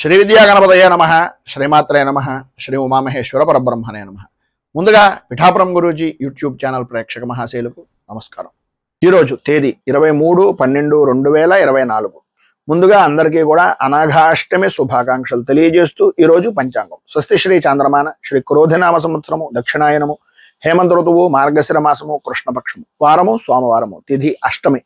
శ్రీ విద్యా గణపతయే నమః, శ్రీమాత్రే నమః, శ్రీ ఉమామహేశ్వర పరబ్రహ్మణే నమః. ముందుగా పిఠాపురం గురూజీ యూట్యూబ్ ఛానల్ ప్రేక్షక మహాశైలకు నమస్కారం. ఈరోజు తేదీ 23/12/2024. ముందుగా అందరికీ కూడా అనాఘాష్టమి శుభాకాంక్షలు తెలియజేస్తూ ఈరోజు పంచాంగం స్వస్తి శ్రీ చాంద్రమాన శ్రీ క్రోధినామ సంవత్సరము దక్షిణాయనము హేమంత ఋతువు మార్గశిర మాసము కృష్ణపక్షము వారము సోమవారము తిథి అష్టమి.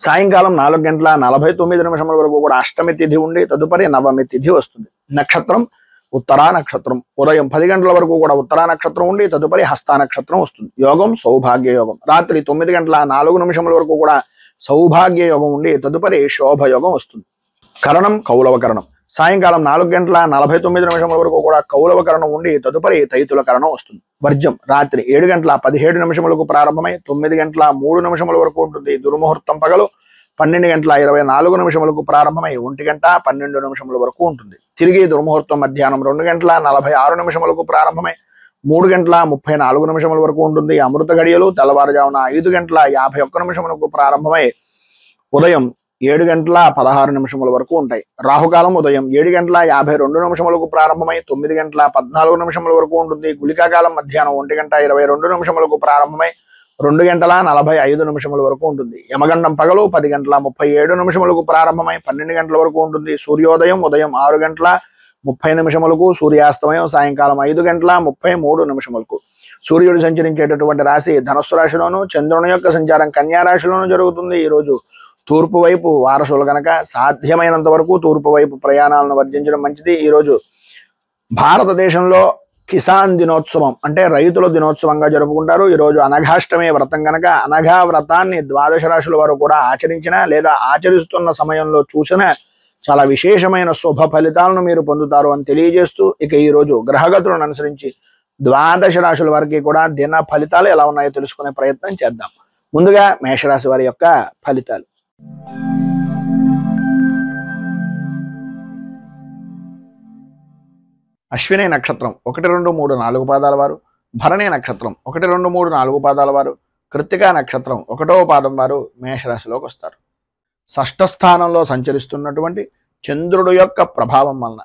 సాయంకాలం 4:49 వరకు కూడా అష్టమి తిథి ఉండి తదుపరి నవమి తిథి వస్తుంది. నక్షత్రం ఉత్తరా నక్షత్రం. ఉదయం 10 గంటల వరకు కూడా ఉత్తరా నక్షత్రం ఉండి తదుపరి హస్త నక్షత్రం వస్తుంది. యోగం సౌభాగ్య యోగం. రాత్రి 9:04 వరకు కూడా సౌభాగ్య యోగం ఉండి తదుపరి శోభయోగం వస్తుంది. కరణం కౌలవ కరణం. సాయంకాలం 4:49 వరకు కూడా కౌలవ కరణం ఉండి తదుపరి తైతుల కరణం వస్తుంది. వర్జం రాత్రి 7:17 ప్రారంభమై 9:03 వరకు ఉంటుంది. దుర్ముహూర్తం పగలు 12:24 ప్రారంభమై 1:12 వరకు ఉంటుంది. తిరిగి దుర్ముహూర్తం మధ్యాహ్నం 2:46 ప్రారంభమై 3:34 వరకు ఉంటుంది. అమృత గడియలు తెల్లవారుజామున 5:51 ప్రారంభమై ఉదయం 7:16 వరకు ఉంటాయి. రాహుకాలం ఉదయం 7:52 ప్రారంభమై 9:14 వరకు ఉంటుంది. గుళికాకాలం మధ్యాహ్నం 1:22 ప్రారంభమై 2:45 వరకు ఉంటుంది. యమగండం పగలు 10:37 ప్రారంభమై 12 గంటల వరకు ఉంటుంది. సూర్యోదయం ఉదయం 6:30 సూర్యాస్తమయం సాయంకాలం 5:33. సూర్యుడు సంచరించేటటువంటి రాశి ధనుస్సు రాశిలోను, చంద్రుని యొక్క సంచారం కన్యా రాశిలోను జరుగుతుంది. ఈరోజు తూర్పు వైపు వారసులు కనుక సాధ్యమైనంత వరకు తూర్పు వైపు ప్రయాణాలను వర్జించడం మంచిది. ఈరోజు భారతదేశంలో కిసాన్ దినోత్సవం అంటే రైతుల దినోత్సవంగా జరుపుకుంటారు. ఈరోజు అనఘాష్టమి వ్రతం కనుక అనఘా వ్రతాన్ని 12 రాశుల వారు కూడా ఆచరించినా లేదా ఆచరిస్తున్న సమయంలో చూసినా చాలా విశేషమైన శుభ ఫలితాలను మీరు పొందుతారు అని తెలియజేస్తూ ఇక ఈరోజు గ్రహగతులను అనుసరించి 12 రాశుల వారికి కూడా దిన ఫలితాలు ఎలా ఉన్నాయో తెలుసుకునే ప్రయత్నం చేద్దాం. ముందుగా మేషరాశి వారి యొక్క ఫలితాలు. అశ్విని నక్షత్రం 1, 2, 3, 4 పాదాల వారు, భరణి నక్షత్రం 1, 2, 3, 4 పాదాల వారు, కృత్తికా నక్షత్రం 1వ పాదం వారు మేషరాశిలోకి వస్తారు. షష్ఠ స్థానంలో సంచరిస్తున్నటువంటి చంద్రుడు యొక్క ప్రభావం వలన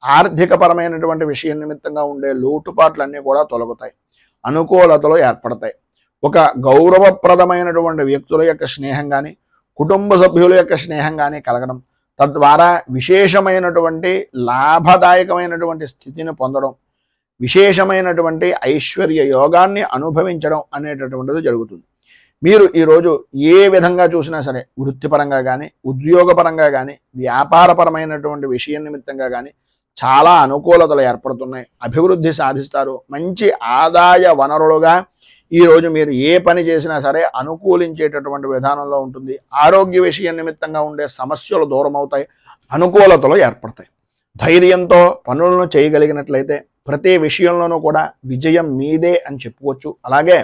ఆర్థిక పరమైనటువంటి విషయం నిమిత్తంగా ఉండే లోటుపాట్లన్నీ కూడా తొలగుతాయి. అనుకూలతలు ఏర్పడతాయి. ఒక గౌరవప్రదమైనటువంటి వ్యక్తుల యొక్క స్నేహం కానీ కుటుంబ సభ్యుల యొక్క స్నేహం కానీ కలగడం, తద్వారా విశేషమైనటువంటి లాభదాయకమైనటువంటి స్థితిని పొందడం, విశేషమైనటువంటి ఐశ్వర్య యోగాన్ని అనుభవించడం అనేటటువంటిది జరుగుతుంది. మీరు ఈరోజు ఏ విధంగా చూసినా సరే వృత్తిపరంగా కానీ ఉద్యోగపరంగా కానీ వ్యాపారపరమైనటువంటి విషయం నిమిత్తంగా కానీ చాలా అనుకూలతలు ఏర్పడుతున్నాయి. అభివృద్ధి సాధిస్తారు. మంచి ఆదాయ వనరులుగా ఈరోజు మీరు ఏ పని చేసినా సరే అనుకూలించేటటువంటి విధానంలో ఉంటుంది. ఆరోగ్య విషయం నిమిత్తంగా ఉండే సమస్యలు దూరం అవుతాయి. అనుకూలతలు ఏర్పడతాయి. ధైర్యంతో పనులను చేయగలిగినట్లయితే ప్రతి విషయంలోనూ కూడా విజయం మీదే అని చెప్పుకోవచ్చు. అలాగే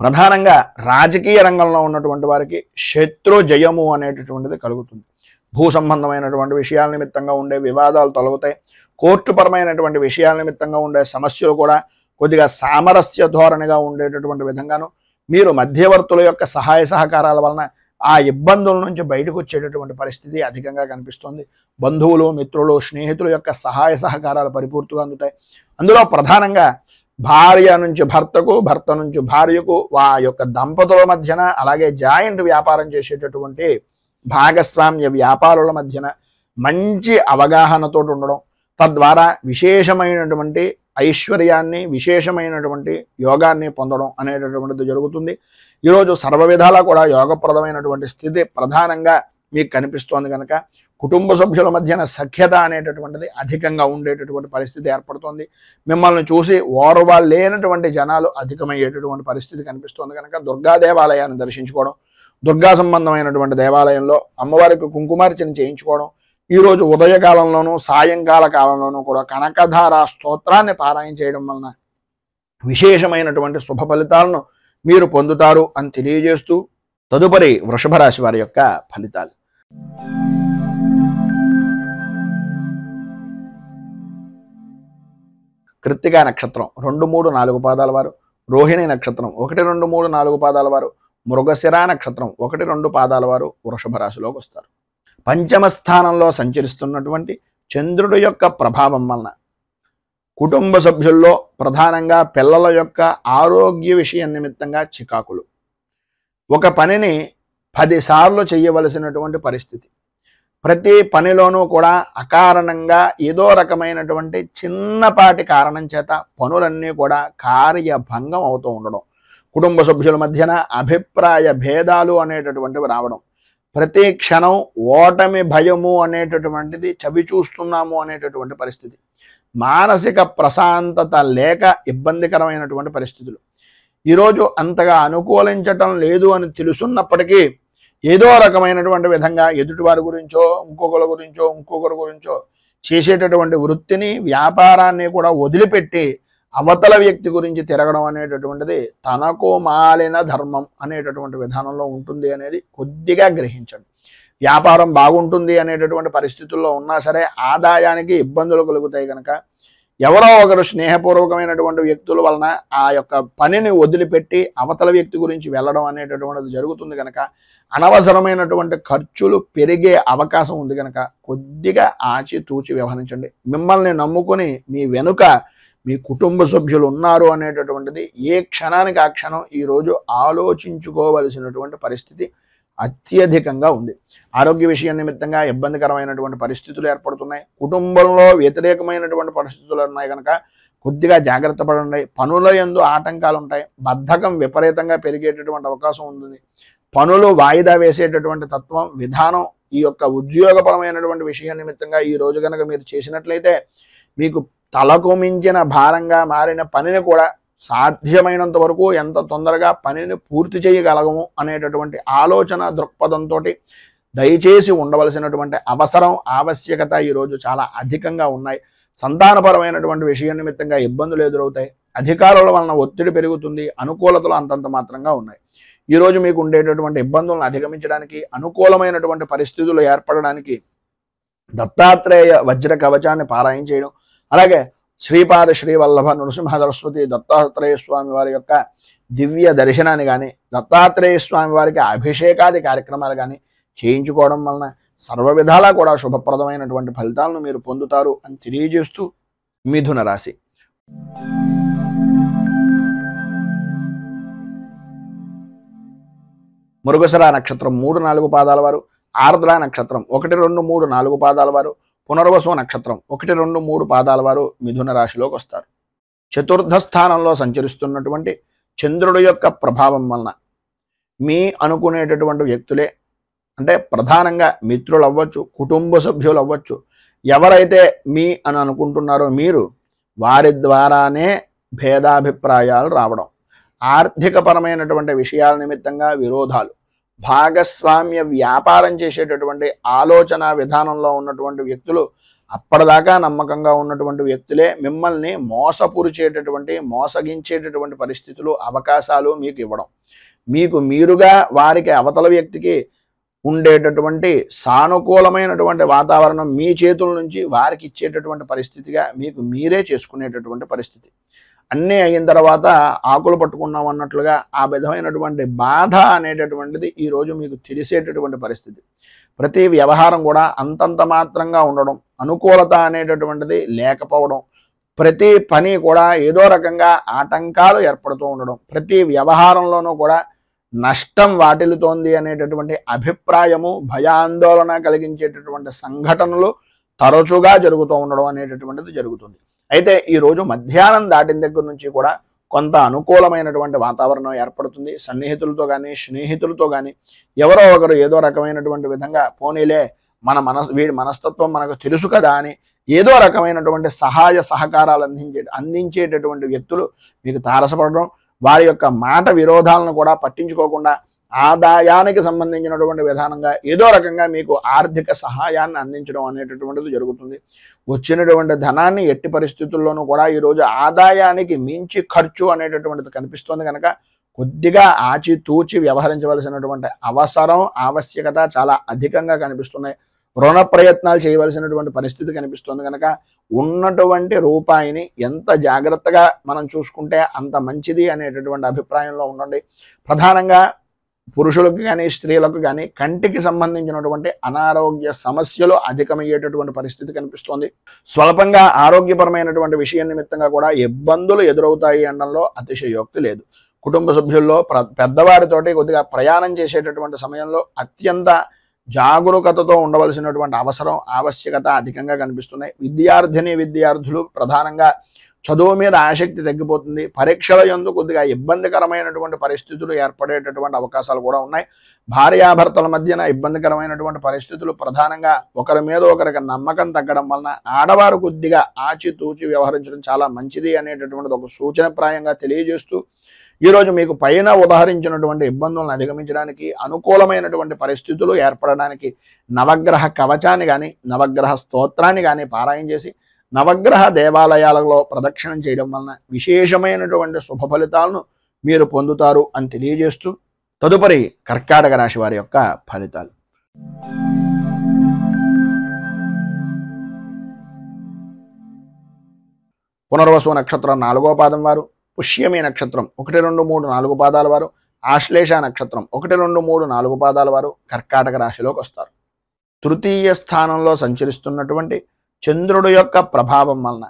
ప్రధానంగా రాజకీయ రంగంలో ఉన్నటువంటి వారికి శత్రు జయము అనేటటువంటిది కలుగుతుంది. భూ సంబంధమైనటువంటి విషయాల నిమిత్తంగా ఉండే వివాదాలు తొలగుతాయి. కోర్టుపరమైనటువంటి విషయాల నిమిత్తంగా ఉండే సమస్యలు కూడా కొద్దిగా సామరస్య ధోరణిగా ఉండేటటువంటి విధంగాను మీరు మధ్యవర్తుల యొక్క సహాయ సహకారాల వలన ఆ ఇబ్బందుల నుంచి బయటకు వచ్చేటటువంటి పరిస్థితి అధికంగా కనిపిస్తుంది. బంధువులు, మిత్రులు, స్నేహితుల యొక్క సహాయ సహకారాలు పరిపూర్తిగా అందుతాయి. అందులో ప్రధానంగా భార్య నుంచి భర్తకు, భర్త నుంచి భార్యకు, ఆ యొక్క దంపతుల మధ్యన అలాగే జాయింట్ వ్యాపారం చేసేటటువంటి భాగస్వామ్య వ్యాపారుల మధ్యన మంచి అవగాహనతో ఉండడం, తద్వారా విశేషమైనటువంటి ఐశ్వర్యాన్ని విశేషమైనటువంటి యోగాన్ని పొందడం అనేటటువంటిది జరుగుతుంది. ఈరోజు సర్వ విధాలా కూడా యోగప్రదమైనటువంటి స్థితి ప్రధానంగా మీకు కనిపిస్తోంది కనుక కుటుంబ సభ్యుల మధ్యన సఖ్యత అనేటటువంటిది అధికంగా ఉండేటటువంటి పరిస్థితి ఏర్పడుతోంది. మిమ్మల్ని చూసి ఓర్వ లేనటువంటి జనాలు అధికమయ్యేటటువంటి పరిస్థితి కనిపిస్తోంది కనుక దుర్గా దేవాలయాన్ని దర్శించుకోవడం, దుర్గా సంబంధమైనటువంటి దేవాలయంలో అమ్మవారికి కుంకుమార్చన చేయించుకోవడం, ఈరోజు ఉదయకాలంలోనూ సాయంకాల కాలంలోనూ కూడా కనకధార స్తోత్రాన్ని పారాయణ చేయడం వలన విశేషమైనటువంటి శుభ ఫలితాలను మీరు పొందుతారు అని తెలియజేస్తూ తదుపరి వృషభ రాశి వారి యొక్క ఫలితాలు. కృత్తికా నక్షత్రం 2, 3, 4 పాదాల వారు, రోహిణి నక్షత్రం 1, 2, 3, 4 పాదాల వారు, మృగశిర నక్షత్రం 1, 2 పాదాల వారు వృషభ రాశిలోకి వస్తారు. పంచమ స్థానంలో సంచరిస్తున్నటువంటి చంద్రుడి యొక్క ప్రభావం వలన కుటుంబ సభ్యుల్లో ప్రధానంగా పిల్లల యొక్క ఆరోగ్య విషయం నిమిత్తంగా చికాకులు, ఒక పనిని 10 సార్లు చేయవలసినటువంటి పరిస్థితి, ప్రతి పనిలోనూ కూడా అకారణంగా ఏదో రకమైనటువంటి చిన్నపాటి కారణం చేత పనులన్నీ కూడా కార్యభంగం అవుతూ ఉండడం, కుటుంబ సభ్యుల మధ్యన అభిప్రాయ భేదాలు అనేటటువంటివి రావడం, ప్రతి క్షణం ఓటమి భయము అనేటటువంటిది చవి చూస్తున్నాము అనేటటువంటి పరిస్థితి, మానసిక ప్రశాంతత లేక ఇబ్బందికరమైనటువంటి పరిస్థితులు, ఈరోజు అంతగా అనుకూలించటం లేదు అని తెలుసున్నప్పటికీ ఏదో రకమైనటువంటి విధంగా ఎదుటివారి గురించో ఇంకొకరి గురించో చేసేటటువంటి వృత్తిని వ్యాపారాన్ని కూడా వదిలిపెట్టి అవతల వ్యక్తి గురించి తిరగడం అనేటటువంటిది తనకు మాలిన ధర్మం అనేటటువంటి విధానంలో ఉంటుంది అనేది కొద్దిగా గ్రహించండి. వ్యాపారం బాగుంటుంది అనేటటువంటి పరిస్థితుల్లో ఉన్నా సరే ఆదాయానికి ఇబ్బందులు కలుగుతాయి కనుక ఎవరో ఒకరు స్నేహపూర్వకమైనటువంటి వ్యక్తుల వలన ఆ యొక్క పనిని వదిలిపెట్టి అవతల వ్యక్తి గురించి వెళ్ళడం అనేటటువంటిది జరుగుతుంది కనుక అనవసరమైనటువంటి ఖర్చులు పెరిగే అవకాశం ఉంది కనుక కొద్దిగా ఆచితూచి వ్యవహరించండి. మిమ్మల్ని నమ్ముకొని మీ వెనుక మీ కుటుంబ సభ్యులు ఉన్నారు అనేటటువంటిది ఏ క్షణానికి ఆ క్షణం ఈరోజు ఆలోచించుకోవలసినటువంటి పరిస్థితి అత్యధికంగా ఉంది. ఆరోగ్య విషయం నిమిత్తంగా ఇబ్బందికరమైనటువంటి పరిస్థితులు ఏర్పడుతున్నాయి. కుటుంబంలో వ్యతిరేకమైనటువంటి పరిస్థితులు ఉన్నాయి కనుక కొద్దిగా జాగ్రత్త పడండి. పనుల యందు ఆటంకాలు ఉంటాయి. బద్ధకం విపరీతంగా పెరిగేటటువంటి అవకాశం ఉంటుంది. పనులు వాయిదా వేసేటటువంటి తత్వం విధానం ఈ యొక్క ఉద్యోగపరమైనటువంటి విషయం నిమిత్తంగా ఈ రోజు కనుక మీరు చేసినట్లయితే మీకు తలకు మించిన భారంగా మారిన పనిని కూడా సాధ్యమైనంత వరకు ఎంత తొందరగా పనిని పూర్తి చేయగలగము అనేటటువంటి ఆలోచన దృక్పథంతో దయచేసి ఉండవలసినటువంటి అవసరం ఆవశ్యకత ఈరోజు చాలా అధికంగా ఉన్నాయి. సంతానపరమైనటువంటి విషయం నిమిత్తంగా ఇబ్బందులు ఎదురవుతాయి. అధికారుల వలన ఒత్తిడి పెరుగుతుంది. అనుకూలతలు అంతంత మాత్రంగా ఉన్నాయి. ఈరోజు మీకు ఉండేటటువంటి ఇబ్బందులను అధిగమించడానికి అనుకూలమైనటువంటి పరిస్థితులు ఏర్పడడానికి దత్తాత్రేయ వజ్ర కవచాన్ని పారాయణ చేయడం, అలాగే శ్రీపాద శ్రీవల్లభ నృసింహ సరస్వతి దత్తాత్రేయ స్వామి వారి యొక్క దివ్య దర్శనాన్ని కానీ దత్తాత్రేయ స్వామి వారికి అభిషేకాది కార్యక్రమాలు కానీ చేయించుకోవడం వలన సర్వ విధాలా కూడా శుభప్రదమైనటువంటి ఫలితాలను మీరు పొందుతారు అని తెలియజేస్తూ మిథున రాశి. మృగశిర నక్షత్రం 3, 4 పాదాల వారు, ఆర్ద్ర నక్షత్రం 1, 2, 3, 4 పాదాల వారు, పునర్వసు నక్షత్రం 1, 2, 3 పాదాల వారు మిథున రాశిలోకి వస్తారు. చతుర్థ స్థానంలో సంచరిస్తున్నటువంటి చంద్రుడి యొక్క ప్రభావం వలన మీ అనుకునేటటువంటి వ్యక్తులే, అంటే ప్రధానంగా మిత్రులు అవ్వచ్చు, కుటుంబ సభ్యులు అవ్వచ్చు, ఎవరైతే మీ అని అనుకుంటున్నారో మీరు వారి ద్వారానే భేదాభిప్రాయాలు రావడం, ఆర్థికపరమైనటువంటి విషయాల నిమిత్తంగా విరోధాలు, భాగస్వామ్య వ్యాపారం చేసేటటువంటి ఆలోచన విధానంలో ఉన్నటువంటి వ్యక్తులు, అప్పటిదాకా నమ్మకంగా ఉన్నటువంటి వ్యక్తులే మిమ్మల్ని మోసగించేటటువంటి పరిస్థితులు అవకాశాలు మీకు ఇవ్వడం, మీకు మీరుగా వారికి అవతల వ్యక్తికి ఉండేటటువంటి సానుకూలమైనటువంటి వాతావరణం మీ చేతుల నుంచి వారికి ఇచ్చేటటువంటి పరిస్థితిగా మీకు మీరే చేసుకునేటటువంటి పరిస్థితి. అన్నీ అయిన తర్వాత ఆకులు పట్టుకున్నాం అన్నట్లుగా ఆ విధమైనటువంటి బాధ అనేటటువంటిది ఈరోజు మీకు తెలిసేటటువంటి పరిస్థితి. ప్రతి వ్యవహారం కూడా అంతంత మాత్రంగా ఉండడం, అనుకూలత అనేటటువంటిది లేకపోవడం, ప్రతి పని కూడా ఏదో రకంగా ఆటంకాలు ఏర్పడుతూ ఉండడం, ప్రతి వ్యవహారంలోనూ కూడా నష్టం వాటిల్లుతోంది అనేటటువంటి అభిప్రాయము, భయాందోళన కలిగించేటటువంటి సంఘటనలు తరచుగా జరుగుతూ ఉండడం అనేటటువంటిది జరుగుతుంది. అయితే ఈరోజు మధ్యాహ్నం దాటిన దగ్గర నుంచి కూడా కొంత అనుకూలమైనటువంటి వాతావరణం ఏర్పడుతుంది. సన్నిహితులతో కానీ స్నేహితులతో కానీ ఎవరో ఒకరు ఏదో రకమైనటువంటి విధంగా పోనీలే వీడి మనస్తత్వం మనకు తెలుసు కదా అని ఏదో రకమైనటువంటి సహాయ సహకారాలు అందించేటటువంటి వ్యక్తులు మీకు తారసపడడం, వారి యొక్క మాట విరోధాలను కూడా పట్టించుకోకుండా ఆదాయానికి సంబంధించినటువంటి విధానంగా ఏదో రకంగా మీకు ఆర్థిక సహాయాన్ని అందించడం అనేటటువంటిది జరుగుతుంది. వచ్చినటువంటి ధనాన్ని ఎట్టి పరిస్థితుల్లోనూ కూడా ఈరోజు ఆదాయానికి మించి ఖర్చు అనేటటువంటిది కనిపిస్తుంది కనుక కొద్దిగా ఆచితూచి వ్యవహరించవలసినటువంటి అవసరం ఆవశ్యకత చాలా అధికంగా కనిపిస్తున్నాయి. రుణ ప్రయత్నాలు చేయవలసినటువంటి పరిస్థితి కనిపిస్తుంది కనుక ఉన్నటువంటి రూపాయిని ఎంత జాగ్రత్తగా మనం చూసుకుంటే అంత మంచిది అనేటటువంటి అభిప్రాయంలో ఉండండి. ప్రధానంగా పురుషులకు కానీ స్త్రీలకు కానీ కంటికి సంబంధించినటువంటి అనారోగ్య సమస్యలు అధికమయ్యేటటువంటి పరిస్థితి కనిపిస్తోంది. స్వల్పంగా ఆరోగ్యపరమైనటువంటి విషయం నిమిత్తంగా కూడా ఇబ్బందులు ఎదురవుతాయి అనడంలో అతిశయోక్తి లేదు. కుటుంబ సభ్యుల్లో పెద్దవారితోటి కొద్దిగా ప్రయాణం చేసేటటువంటి సమయంలో అత్యంత జాగరూకతతో ఉండవలసినటువంటి అవసరం ఆవశ్యకత అధికంగా కనిపిస్తున్నాయి. విద్యార్థులు ప్రధానంగా చదువు మీద ఆసక్తి తగ్గిపోతుంది. పరీక్షల యందు కొద్దిగా ఇబ్బందికరమైనటువంటి పరిస్థితులు ఏర్పడేటటువంటి అవకాశాలు కూడా ఉన్నాయి. భార్యాభర్తల మధ్యన ఇబ్బందికరమైనటువంటి పరిస్థితులు ప్రధానంగా ఒకరి మీద ఒకరికి నమ్మకం తగ్గడం వలన ఆడవారు కొద్దిగా ఆచితూచి వ్యవహరించడం చాలా మంచిది అనేటటువంటిది ఒక సూచనప్రాయంగా తెలియజేస్తూ ఈరోజు మీకు పైన ఉదాహరించినటువంటి ఇబ్బందులను అధిగమించడానికి అనుకూలమైనటువంటి పరిస్థితులు ఏర్పడడానికి నవగ్రహ కవచాన్ని కానీ నవగ్రహ స్తోత్రాన్ని కానీ పారాయణ చేసి నవగ్రహ దేవాలయాలలో ప్రదక్షిణం చేయడం వలన విశేషమైనటువంటి శుభ ఫలితాలను మీరు పొందుతారు అని తెలియజేస్తూ తదుపరి కర్కాటక రాశి వారి యొక్క ఫలితాలు. పునర్వసు నక్షత్రం 4వ పాదం వారు, పుష్యమి నక్షత్రం 1, 2, 3, 4 పాదాల వారు, ఆశ్లేష నక్షత్రం 1, 2, 3, 4 పాదాల వారు కర్కాటక రాశిలోకి వస్తారు. తృతీయ స్థానంలో సంచరిస్తున్నటువంటి చంద్రుడు యొక్క ప్రభావం వలన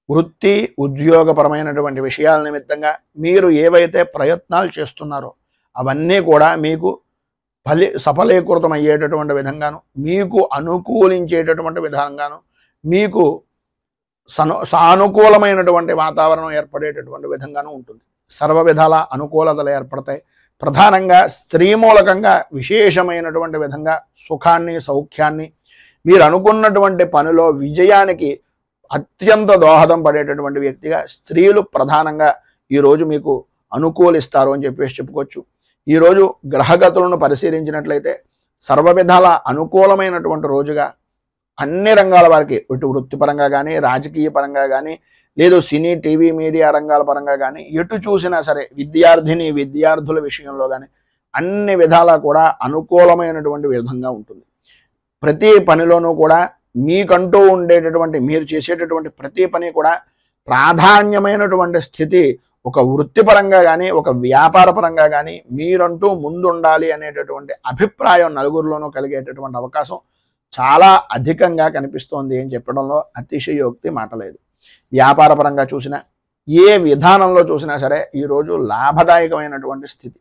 వృత్తి ఉద్యోగపరమైనటువంటి విషయాల నిమిత్తంగా మీరు ఏవైతే ప్రయత్నాలు చేస్తున్నారో అవన్నీ కూడా మీకు సఫలీకృతం అయ్యేటటువంటి విధంగాను, మీకు అనుకూలించేటటువంటి విధంగాను, మీకు సానుకూలమైనటువంటి వాతావరణం ఏర్పడేటటువంటి విధంగాను ఉంటుంది. సర్వ విధాల అనుకూలతలు ఏర్పడతాయి. ప్రధానంగా స్త్రీ మూలకంగా విశేషమైనటువంటి విధంగా సుఖాన్ని సౌఖ్యాన్ని మీరు అనుకున్నటువంటి పనిలో విజయానికి అత్యంత దోహదం పడేటటువంటి వ్యక్తిగా స్త్రీలు ప్రధానంగా ఈరోజు మీకు అనుకూలిస్తారు అని చెప్పుకోవచ్చు. ఈరోజు గ్రహగతులను పరిశీలించినట్లయితే సర్వ విధాల అనుకూలమైనటువంటి రోజుగా అన్ని రంగాల వారికి ఇటు వృత్తిపరంగా కానీ రాజకీయ పరంగా కానీ లేదు సినీ టీవీ మీడియా రంగాల పరంగా కానీ ఎటు చూసినా సరే విద్యార్థుల విషయంలో కానీ అన్ని విధాలా కూడా అనుకూలమైనటువంటి విధంగా ఉంటుంది. ప్రతి పనిలోనూ కూడా మీకంటూ ఉండేటటువంటి మీరు చేసేటటువంటి ప్రతి పని కూడా ప్రాధాన్యమైనటువంటి స్థితి ఒక వృత్తిపరంగా కానీ ఒక వ్యాపార పరంగా కానీ మీరంటూ ముందుండాలి అనేటటువంటి అభిప్రాయం నలుగురిలోనూ కలిగేటటువంటి అవకాశం చాలా అధికంగా కనిపిస్తోంది అని చెప్పడంలో అతిశయోక్తి మాట లేదు. వ్యాపార పరంగా చూసినా ఏ విధానంలో చూసినా సరే ఈరోజు లాభదాయకమైనటువంటి స్థితి.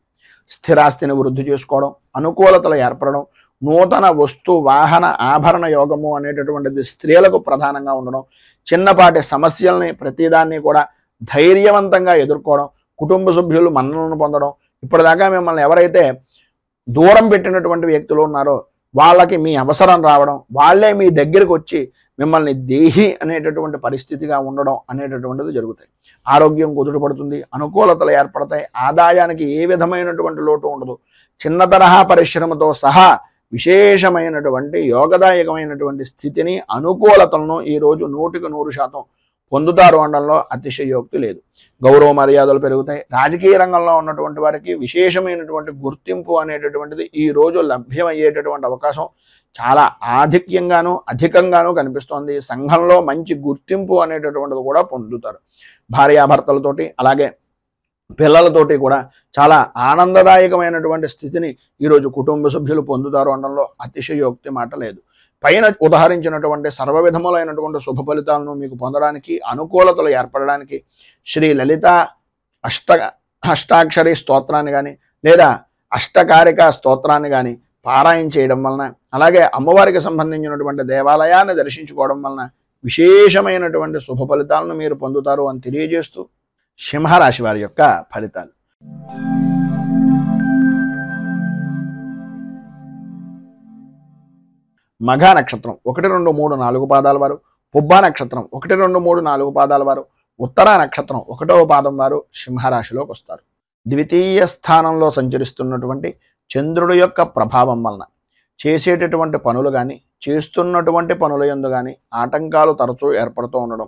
స్థిరాస్తిని వృద్ధి చేసుకోవడం, అనుకూలతలు ఏర్పడడం, నూతన వస్తు వాహన ఆభరణ యోగము అనేటటువంటిది స్త్రీలకు ప్రధానంగా ఉండడం, చిన్నపాటి సమస్యల్ని ప్రతిదాన్ని కూడా ధైర్యవంతంగా ఎదుర్కోవడం, కుటుంబ సభ్యులు మన్ననలను పొందడం, ఇప్పటిదాకా మిమ్మల్ని ఎవరైతే దూరం పెట్టినటువంటి వ్యక్తులు ఉన్నారో వాళ్ళకి మీ అవసరం రావడం, వాళ్ళే మీ దగ్గరికి వచ్చి మిమ్మల్ని దేహి అనేటటువంటి పరిస్థితిగా ఉండడం అనేటటువంటిది జరుగుతాయి. ఆరోగ్యం కుదుటపడుతుంది, అనుకూలతలు ఏర్పడతాయి, ఆదాయానికి ఏ విధమైనటువంటి లోటు ఉండదు. చిన్న తరహా పరిశ్రమతో సహా విశేషమైనటువంటి యోగదాయకమైనటువంటి స్థితిని అనుకూలతలను ఈరోజు 100% పొందుతారు అనడంలో అతిశయోక్తి లేదు. గౌరవ మర్యాదలు పెరుగుతాయి. రాజకీయ రంగంలో ఉన్నటువంటి వారికి విశేషమైనటువంటి గుర్తింపు అనేటటువంటిది ఈరోజు లభ్యమయ్యేటటువంటి అవకాశం చాలా అధికంగాను కనిపిస్తోంది. సంఘంలో మంచి గుర్తింపు అనేటటువంటిది కూడా పొందుతారు. భార్యాభర్తలతోటి అలాగే పిల్లలతోటి కూడా చాలా ఆనందదాయకమైనటువంటి స్థితిని ఈరోజు కుటుంబ సభ్యులు పొందుతారు అనడంలో అతిశయోక్తి మాట లేదు. పైన ఉదాహరించినటువంటి సర్వవిధములైనటువంటి శుభ ఫలితాలను మీకు పొందడానికి, అనుకూలతలు ఏర్పడడానికి శ్రీ లలిత అష్టాక్షరి స్తోత్రాన్ని కానీ లేదా అష్టకారిక స్తోత్రాన్ని కానీ పారాయణ చేయడం వలన, అలాగే అమ్మవారికి సంబంధించినటువంటి దేవాలయాన్ని దర్శించుకోవడం వలన విశేషమైనటువంటి శుభ ఫలితాలను మీరు పొందుతారు అని తెలియజేస్తూ సింహరాశి వారి యొక్క ఫలితాలు. మఘ నక్షత్రం 1, 2, 3, 4 పాదాల వారు, పుబ్బ నక్షత్రం 1, 2, 3, 4 పాదాల వారు, ఉత్తర నక్షత్రం 1వ పాదం వారు సింహరాశిలోకి వస్తారు. ద్వితీయ స్థానంలో సంచరిస్తున్నటువంటి చంద్రుడి యొక్క ప్రభావం వలన చేసేటటువంటి పనులు కానీ చేస్తున్నటువంటి పనుల యందు కానీ ఆటంకాలు తరచూ ఏర్పడుతూ ఉండడం,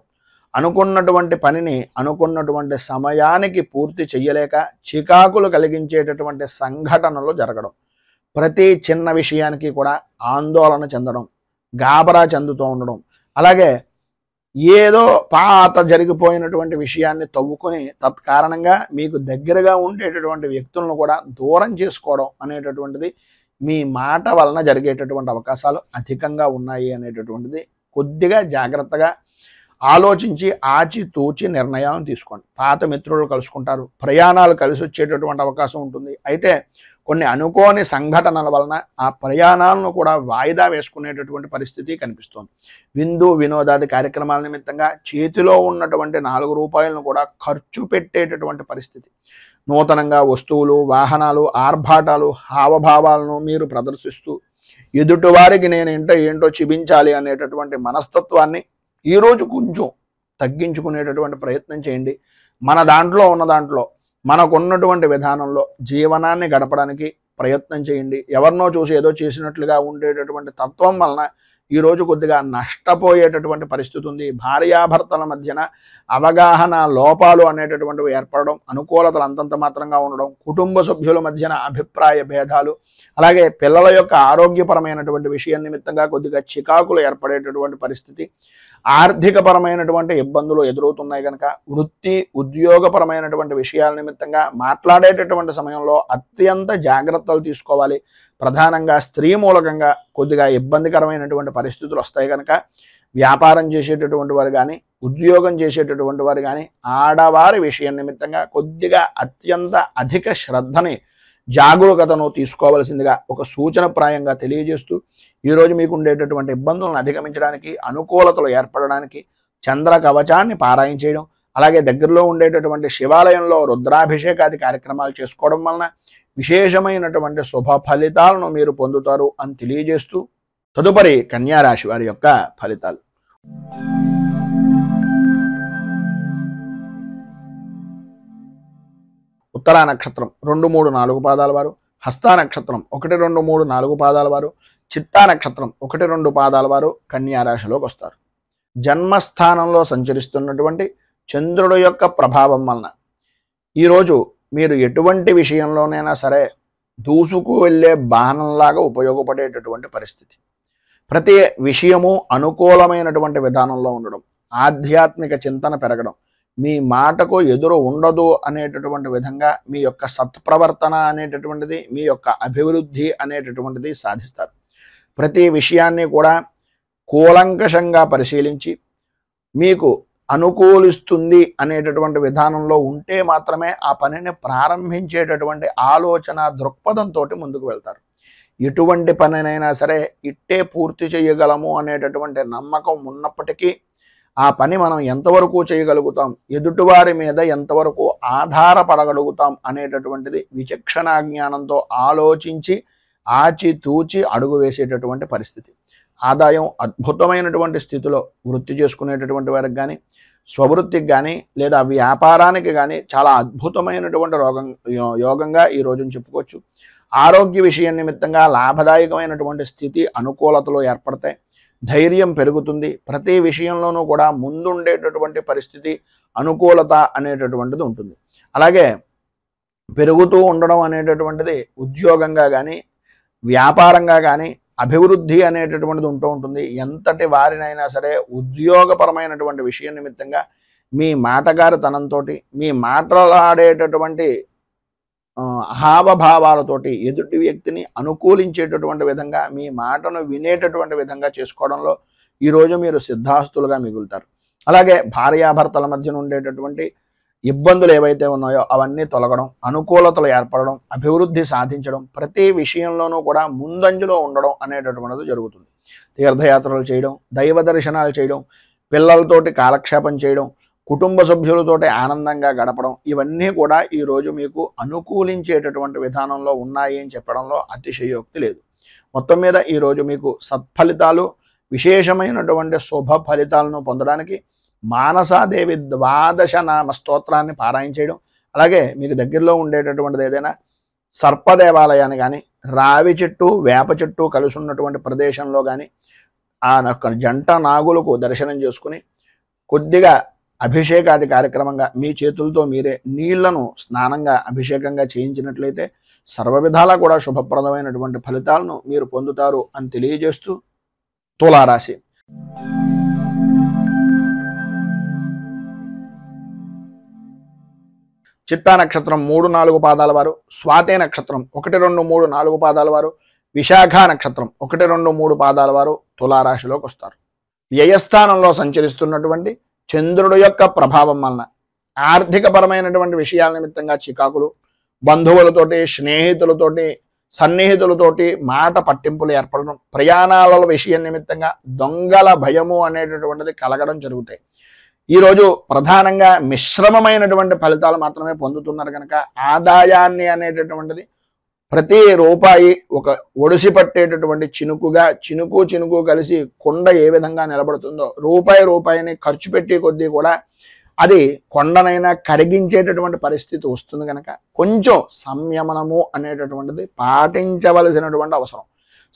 అనుకున్నటువంటి పనిని అనుకున్నటువంటి సమయానికి పూర్తి చేయలేక చికాకులు కలిగించేటటువంటి సంఘటనలు జరగడం, ప్రతి చిన్న విషయానికి కూడా ఆందోళన చెందడం, గాబరా చెందుతూ ఉండడం, అలాగే ఏదో పాత జరిగిపోయినటువంటి విషయాన్ని తవ్వుకొని తత్కారణంగా మీకు దగ్గరగా ఉండేటటువంటి వ్యక్తులను కూడా దూరం చేసుకోవడం అనేటటువంటిది మీ మాట వలన జరిగేటటువంటి అవకాశాలు అధికంగా ఉన్నాయి అనేటటువంటిది కొద్దిగా జాగ్రత్తగా ఆలోచించి ఆచితూచి నిర్ణయాలను తీసుకోండి. పాత మిత్రులు కలుసుకుంటారు, ప్రయాణాలు కలిసి వచ్చేటటువంటి అవకాశం ఉంటుంది. అయితే కొన్ని అనుకోని సంఘటనల వలన ఆ ప్రయాణాలను కూడా వాయిదా వేసుకునేటటువంటి పరిస్థితి కనిపిస్తోంది. విందు వినోదాది కార్యక్రమాల నిమిత్తంగా చేతిలో ఉన్నటువంటి 4 రూపాయలను కూడా ఖర్చు పెట్టేటటువంటి పరిస్థితి. నూతనంగా వస్తువులు, వాహనాలు, ఆర్భాటాలు, హావభావాలను మీరు ప్రదర్శిస్తూ ఎదుటివారికి నేను ఏంటో చూపించాలి అనేటటువంటి మనస్తత్వాన్ని ఈరోజు కొంచెం తగ్గించుకునేటటువంటి ప్రయత్నం చేయండి. మన దాంట్లో ఉన్న దాంట్లో మనకున్నటువంటి విధానంలో జీవనాన్ని గడపడానికి ప్రయత్నం చేయండి. ఎవరినో చూసి ఏదో చేసినట్లుగా ఉండేటటువంటి తత్వం వలన ఈరోజు కొద్దిగా నష్టపోయేటటువంటి పరిస్థితి ఉంది. భార్యాభర్తల మధ్యన అవగాహన లోపాలు అనేటటువంటివి ఏర్పడడం, అనుకూలతలు అంతంత మాత్రంగా ఉండడం, కుటుంబ సభ్యుల మధ్యన అభిప్రాయ భేదాలు, అలాగే పిల్లల యొక్క ఆరోగ్యపరమైనటువంటి విషయం నిమిత్తంగా కొద్దిగా చికాకులు ఏర్పడేటటువంటి పరిస్థితి, ఆర్థికపరమైనటువంటి ఇబ్బందులు ఎదురవుతున్నాయి కనుక వృత్తి ఉద్యోగపరమైనటువంటి విషయాల నిమిత్తంగా మాట్లాడేటటువంటి సమయంలో అత్యంత జాగ్రత్తలు తీసుకోవాలి. ప్రధానంగా స్త్రీ మూలకంగా కొద్దిగా ఇబ్బందికరమైనటువంటి పరిస్థితులు వస్తాయి కనుక వ్యాపారం చేసేటటువంటి వారు కానీ, ఉద్యోగం చేసేటటువంటి వారు కానీ ఆడవారి విషయం నిమిత్తంగా కొద్దిగా అత్యంత అధిక శ్రద్ధని, జాగరూకతను తీసుకోవాల్సిందిగా ఒక సూచనప్రాయంగా తెలియజేస్తూ ఈరోజు మీకు ఉండేటటువంటి ఇబ్బందులను అధిగమించడానికి, అనుకూలతలు ఏర్పడడానికి చంద్ర కవచాన్ని పారాయణ చేయడం, అలాగే దగ్గరలో ఉండేటటువంటి శివాలయంలో రుద్రాభిషేకాది కార్యక్రమాలు చేసుకోవడం వలన విశేషమైనటువంటి శుభ ఫలితాలను మీరు పొందుతారు అని తెలియజేస్తూ తదుపరి కన్యా రాశి వారి యొక్క ఫలితాలు. ఉత్తరా నక్షత్రం 2, 3, 4 పాదాల వారు, హస్తా నక్షత్రం 1, 2, 3, 4 పాదాల వారు, చిత్తా నక్షత్రం 1, 2 పాదాల వారు కన్యా రాశిలోకి వస్తారు. జన్మస్థానంలో సంచరిస్తున్నటువంటి చంద్రుడు యొక్క ప్రభావం వలన ఈరోజు మీరు ఎటువంటి విషయంలోనైనా సరే దూసుకు వెళ్ళే బాణంలాగా ఉపయోగపడేటటువంటి పరిస్థితి. ప్రతి విషయము అనుకూలమైనటువంటి విధానంలో ఉండడం, ఆధ్యాత్మిక చింతన పెరగడం, మీ మాటకు ఎదురు ఉండదు అనేటటువంటి విధంగా మీ యొక్క సత్ప్రవర్తన అనేటటువంటిది, మీ యొక్క అభివృద్ధి అనేటటువంటిది సాధిస్తారు. ప్రతి విషయాన్ని కూడా కూలంకషంగా పరిశీలించి మీకు అనుకూలిస్తుంది అనేటటువంటి విధానంలో ఉంటే మాత్రమే ఆ పనిని ప్రారంభించేటటువంటి ఆలోచన దృక్పథంతో ముందుకు వెళ్తారు. ఎటువంటి పనినైనా సరే ఇట్టే పూర్తి చేయగలము అనేటటువంటి నమ్మకం ఉన్నప్పటికీ ఆ పని మనం ఎంతవరకు చేయగలుగుతాం, ఎదుటివారి మీద ఎంతవరకు ఆధారపడగలుగుతాం అనేటటువంటిది విచక్షణా జ్ఞానంతో ఆలోచించి ఆచితూచి అడుగు వేసేటటువంటి పరిస్థితి. ఆదాయం అద్భుతమైనటువంటి స్థితిలో వృత్తి చేసుకునేటటువంటి వారికి కానీ, స్వవృత్తికి కానీ లేదా వ్యాపారానికి కానీ చాలా అద్భుతమైనటువంటి యోగంగా ఈ రోజును చెప్పుకోవచ్చు. ఆరోగ్య విషయం నిమిత్తంగా లాభదాయకమైనటువంటి స్థితి, అనుకూలతలు ఏర్పడతాయి. ధైర్యం పెరుగుతుంది. ప్రతి విషయంలోనూ కూడా ముందుండేటటువంటి పరిస్థితి, అనుకూలత అనేటటువంటిది ఉంటుంది. అలాగే పెరుగుతూ ఉండడం అనేటటువంటిది ఉద్యోగంగా కానీ, వ్యాపారంగా కానీ అభివృద్ధి అనేటటువంటిది ఉంటూ ఉంటుంది. ఎంతటి వారినైనా సరే ఉద్యోగపరమైనటువంటి విషయం నిమిత్తంగా మీ మాటగారితనంతో, మీ మాట్లాడేటటువంటి హావభావాలతోటి ఎదుటి వ్యక్తిని అనుకూలించేటటువంటి విధంగా, మీ మాటను వినేటటువంటి విధంగా చేసుకోవడంలో ఈరోజు మీరు సిద్ధాస్తులుగా మిగులుతారు. అలాగే భార్యాభర్తల మధ్యన ఉండేటటువంటి ఇబ్బందులు ఏవైతే ఉన్నాయో అవన్నీ తొలగడం, అనుకూలతలు ఏర్పడడం, అభివృద్ధి సాధించడం, ప్రతి విషయంలోనూ కూడా ముందంజలో ఉండడం అనేటటువంటిది జరుగుతుంది. తీర్థయాత్రలు చేయడం, దైవ దర్శనాలు చేయడం, పిల్లలతోటి కాలక్షేపం చేయడం, కుటుంబ సభ్యులతోటి ఆనందంగా గడపడం, ఇవన్నీ కూడా ఈరోజు మీకు అనుకూలించేటటువంటి విధానంలో ఉన్నాయి అని చెప్పడంలో అతిశయోక్తి లేదు. మొత్తం మీద ఈరోజు మీకు సత్ఫలితాలు, విశేషమైనటువంటి శుభ ఫలితాలను పొందడానికి మానసాదేవి 12 నామ స్తోత్రాన్ని పారాయణ చేయడం, అలాగే మీకు దగ్గరలో ఉండేటటువంటిది ఏదైనా సర్పదేవాలయాన్ని కానీ, రావి చెట్టు వేప చెట్టు కలిసి ఉన్నటువంటి ప్రదేశంలో కానీ ఆ జంట నాగులకు దర్శనం చేసుకుని కొద్దిగా అభిషేకాది కార్యక్రమంగా మీ చేతులతో మీరే నీళ్లను స్నానంగా అభిషేకంగా చేయించినట్లయితే సర్వవిధాలా కూడా శుభప్రదమైనటువంటి ఫలితాలను మీరు పొందుతారు అని తెలియజేస్తూ తులారాశి. చిత్తా నక్షత్రం 3, 4 పాదాల వారు, స్వాతి నక్షత్రం 1, 2, 3, 4 పాదాల వారు, విశాఖ నక్షత్రం 1, 2, 3 పాదాల వారు తులారాశిలోకి వస్తారు. వ్యయస్థానంలో సంచరిస్తున్నటువంటి చంద్రుడు యొక్క ప్రభావం వలన ఆర్థికపరమైనటువంటి విషయాల నిమిత్తంగా చికాకులు, బంధువులతోటి, స్నేహితులతోటి, సన్నిహితులతోటి మాట పట్టింపులు ఏర్పడడం, ప్రయాణాల విషయం నిమిత్తంగా దొంగల భయము అనేటటువంటిది కలగడం జరుగుతాయి. ఈరోజు ప్రధానంగా మిశ్రమమైనటువంటి ఫలితాలు మాత్రమే పొందుతున్నారు కనుక ఆదాయాన్ని అనేటటువంటిది ప్రతి రూపాయి ఒక ఒడిసి పట్టేటటువంటి చినుకుగా, చినుకు కలిసి కొండ ఏ విధంగా నిలబడుతుందో రూపాయిని ఖర్చు పెట్టే కొద్దీ కూడా అది కొండనైనా కరిగించేటటువంటి పరిస్థితి వస్తుంది కనుక కొంచెం సంయమనము అనేటటువంటిది పాటించవలసినటువంటి అవసరం.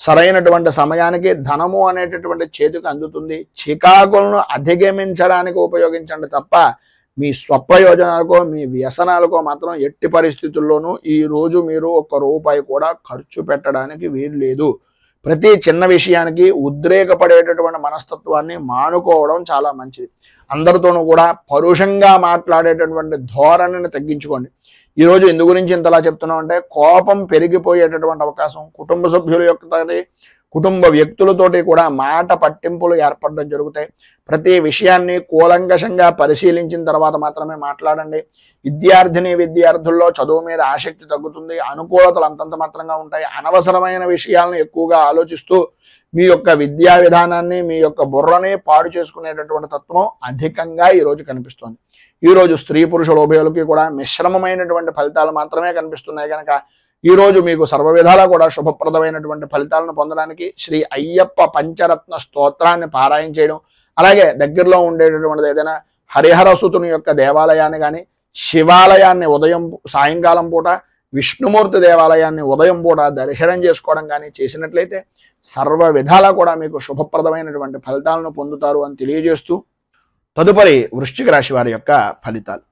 సరైనటువంటి సమయానికి ధనము అనేటటువంటి చేతికి అందుతుంది. చికాకులను అధిగమించడానికి ఉపయోగించండి తప్ప మీ స్వప్రయోజనాలకో మీ వ్యసనాలకో మాత్రం ఎట్టి పరిస్థితుల్లోనూ ఈ రోజు మీరు ₹1 కూడా ఖర్చు పెట్టడానికి వీలు లేదు. ప్రతి చిన్న విషయానికి ఉద్రేకపడేటటువంటి మనస్తత్వాన్ని మానుకోవడం చాలా మంచిది. అందరితోనూ కూడా పరుషంగా మాట్లాడేటటువంటి ధోరణిని తగ్గించుకోండి. ఈరోజు ఎందు గురించి ఇంతలా చెప్తున్నాం అంటే కోపం పెరిగిపోయేటటువంటి అవకాశం, కుటుంబ సభ్యుల యొక్క కుటుంబ వ్యక్తులతోటి కూడా మాట పట్టింపులు ఏర్పడడం జరుగుతాయి. ప్రతి విషయాన్ని కూలంకషంగా పరిశీలించిన తర్వాత మాత్రమే మాట్లాడండి. విద్యార్థుల్లో చదువు మీద ఆసక్తి తగ్గుతుంది. అనుకూలతలు అంతంత మాత్రంగా ఉంటాయి. అనవసరమైన విషయాలను ఎక్కువగా ఆలోచిస్తూ మీ యొక్క విద్యా విధానాన్ని, మీ యొక్క బుర్రని పాడు చేసుకునేటటువంటి తత్వం అధికంగా ఈరోజు కనిపిస్తుంది. ఈరోజు స్త్రీ పురుషుల ఉభయులకి కూడా మిశ్రమమైనటువంటి ఫలితాలు మాత్రమే కనిపిస్తున్నాయి కనుక ఈరోజు మీకు సర్వ విధాలా కూడా శుభప్రదమైనటువంటి ఫలితాలను పొందడానికి శ్రీ అయ్యప్ప పంచరత్న స్తోత్రాన్ని పారాయణ చేయడం, అలాగే దగ్గరలో ఉండేటటువంటిది ఏదైనా హరిహరసుతుని యొక్క దేవాలయాన్ని కానీ, శివాలయాన్ని సాయంకాలం పూట, విష్ణుమూర్తి దేవాలయాన్ని ఉదయం పూట దర్శనం చేసుకోవడం కానీ చేసినట్లయితే సర్వ విధాలా కూడా మీకు శుభప్రదమైనటువంటి ఫలితాలను పొందుతారు అని తెలియజేస్తూ తదుపరి వృశ్చిక రాశి వారి యొక్క ఫలితాలు.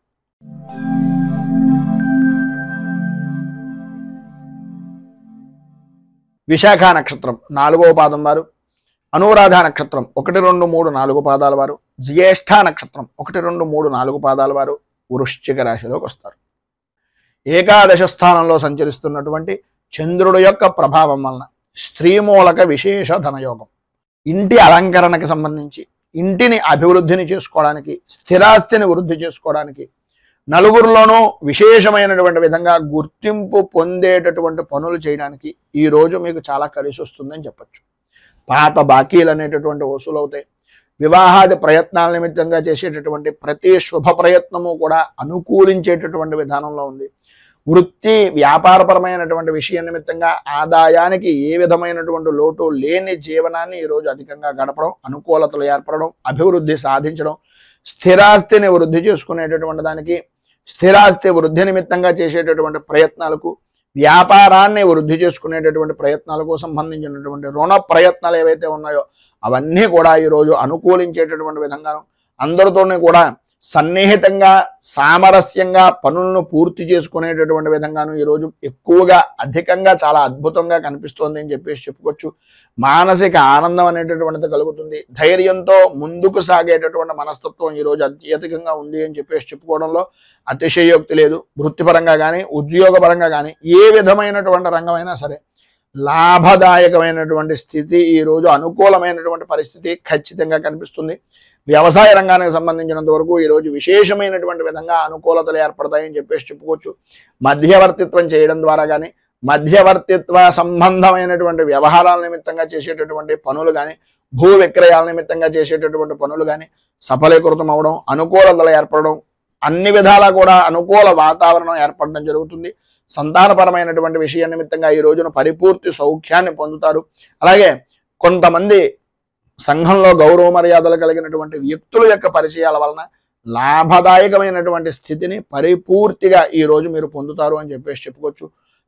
విశాఖ నక్షత్రం 4వ పాదం వారు, అనురాధ నక్షత్రం 1, 2, 3, 4 పాదాల వారు, జ్యేష్ఠ నక్షత్రం 1, 2, 3, 4 పాదాల వారు వృశ్చిక రాశిలోకి వస్తారు. ఏకాదశ స్థానంలో సంచరిస్తున్నటువంటి చంద్రుడు యొక్క ప్రభావం వలన స్త్రీమూలక విశేష ధనయోగం, ఇంటి అలంకరణకి సంబంధించి, ఇంటిని అభివృద్ధిని చేసుకోవడానికి, స్థిరాస్తిని వృద్ధి చేసుకోవడానికి, నలుగురిలోనూ విశేషమైనటువంటి విధంగా గుర్తింపు పొందేటటువంటి పనులు చేయడానికి ఈరోజు మీకు చాలా కలిసి వస్తుందని చెప్పచ్చు. పాత బాకీలు అనేటటువంటి వసూలు అవుతాయి. వివాహాది ప్రయత్నాల నిమిత్తంగా చేసేటటువంటి ప్రతి శుభ ప్రయత్నము కూడా అనుకూలించేటటువంటి విధానంలో ఉంది. వృత్తి వ్యాపారపరమైనటువంటి విషయం నిమిత్తంగా ఆదాయానికి ఏ విధమైనటువంటి లోటు లేని జీవనాన్ని ఈరోజు అధికంగా గడపడం, అనుకూలతలు ఏర్పడడం, అభివృద్ధి సాధించడం, స్థిరాస్తిని వృద్ధి చేసుకునేటటువంటి దానికి, స్థిరాస్తి వృద్ధి నిమిత్తంగా చేసేటటువంటి ప్రయత్నాలకు, వ్యాపారాన్ని వృద్ధి చేసుకునేటటువంటి ప్రయత్నాలకు సంబంధించినటువంటి రుణ ప్రయత్నాలు ఏవైతే ఉన్నాయో అవన్నీ కూడా ఈరోజు అనుకూలించేటటువంటి విధంగాను, అందరితోనే కూడా సన్నిహితంగా సామరస్యంగా పనులను పూర్తి చేసుకునేటటువంటి విధంగాను ఈరోజు ఎక్కువగా అధికంగా చాలా అద్భుతంగా కనిపిస్తోంది అని చెప్పేసి చెప్పుకోవచ్చు. మానసిక ఆనందం అనేటటువంటిది కలుగుతుంది. ధైర్యంతో ముందుకు సాగేటటువంటి మనస్తత్వం ఈరోజు అత్యధికంగా ఉంది అని చెప్పేసి చెప్పుకోవడంలో అతిశయోక్తి లేదు. వృత్తిపరంగా కానీ, ఉద్యోగపరంగా కానీ, ఏ విధమైనటువంటి రంగమైనా సరే లాభదాయకమైనటువంటి స్థితి, ఈరోజు అనుకూలమైనటువంటి పరిస్థితి ఖచ్చితంగా కనిపిస్తుంది. వ్యవసాయ రంగానికి సంబంధించినంత వరకు ఈరోజు విశేషమైనటువంటి విధంగా అనుకూలతలు ఏర్పడతాయని చెప్పేసి చెప్పుకోవచ్చు. మధ్యవర్తిత్వం చేయడం ద్వారా కానీ, మధ్యవర్తిత్వ సంబంధమైనటువంటి వ్యవహారాల నిమిత్తంగా చేసేటటువంటి పనులు కానీ, భూ విక్రయాల నిమిత్తంగా చేసేటటువంటి పనులు కానీ సఫలీకృతం అవడం, అనుకూలతలు ఏర్పడడం, అన్ని విధాలా కూడా అనుకూల వాతావరణం ఏర్పడడం జరుగుతుంది. సంతానపరమైనటువంటి విషయం నిమిత్తంగా ఈ రోజున పరిపూర్తి సౌఖ్యాన్ని పొందుతారు. అలాగే కొంతమంది సంఘంలో గౌరవ మర్యాదలు కలిగినటువంటి వ్యక్తుల యొక్క పరిచయాల వలన లాభదాయకమైనటువంటి స్థితిని పరిపూర్తిగా ఈ రోజు మీరు పొందుతారు అని చెప్పేసి చెప్పుకోవచ్చు.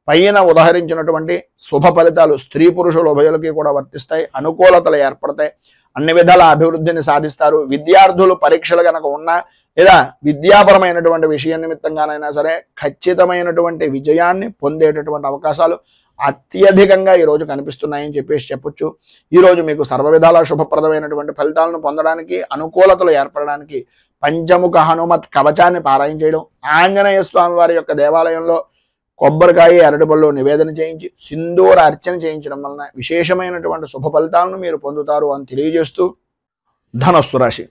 పైన ఉదహరించినటువంటి శుభ ఫలితాలు స్త్రీ పురుషుల ఉభయులకి కూడా వర్తిస్తాయి. అనుకూలతలు ఏర్పడతాయి. అన్ని విధాల అభివృద్ధిని సాధిస్తారు. విద్యార్థులు పరీక్షలు కనుక ఉన్నా లేదా విద్యాపరమైనటువంటి విషయం నిమిత్తంగానైనా సరే ఖచ్చితమైనటువంటి విజయాన్ని పొందేటటువంటి అవకాశాలు అత్యధికంగా ఈరోజు కనిపిస్తున్నాయని చెప్పేసి చెప్పొచ్చు. ఈరోజు మీకు సర్వ విధాల శుభప్రదమైనటువంటి ఫలితాలను పొందడానికి, అనుకూలతలు ఏర్పడడానికి పంచముఖ హనుమత్ కవచాన్ని పారాయణ చేయడం, ఆంజనేయ స్వామి వారి యొక్క దేవాలయంలో కొబ్బరికాయ అరటిపళ్ళు నివేదన చేయించి సింధూర అర్చన చేయించడం వలన విశేషమైనటువంటి శుభ ఫలితాలను మీరు పొందుతారు అని తెలియజేస్తూ ధనస్సు రాశి.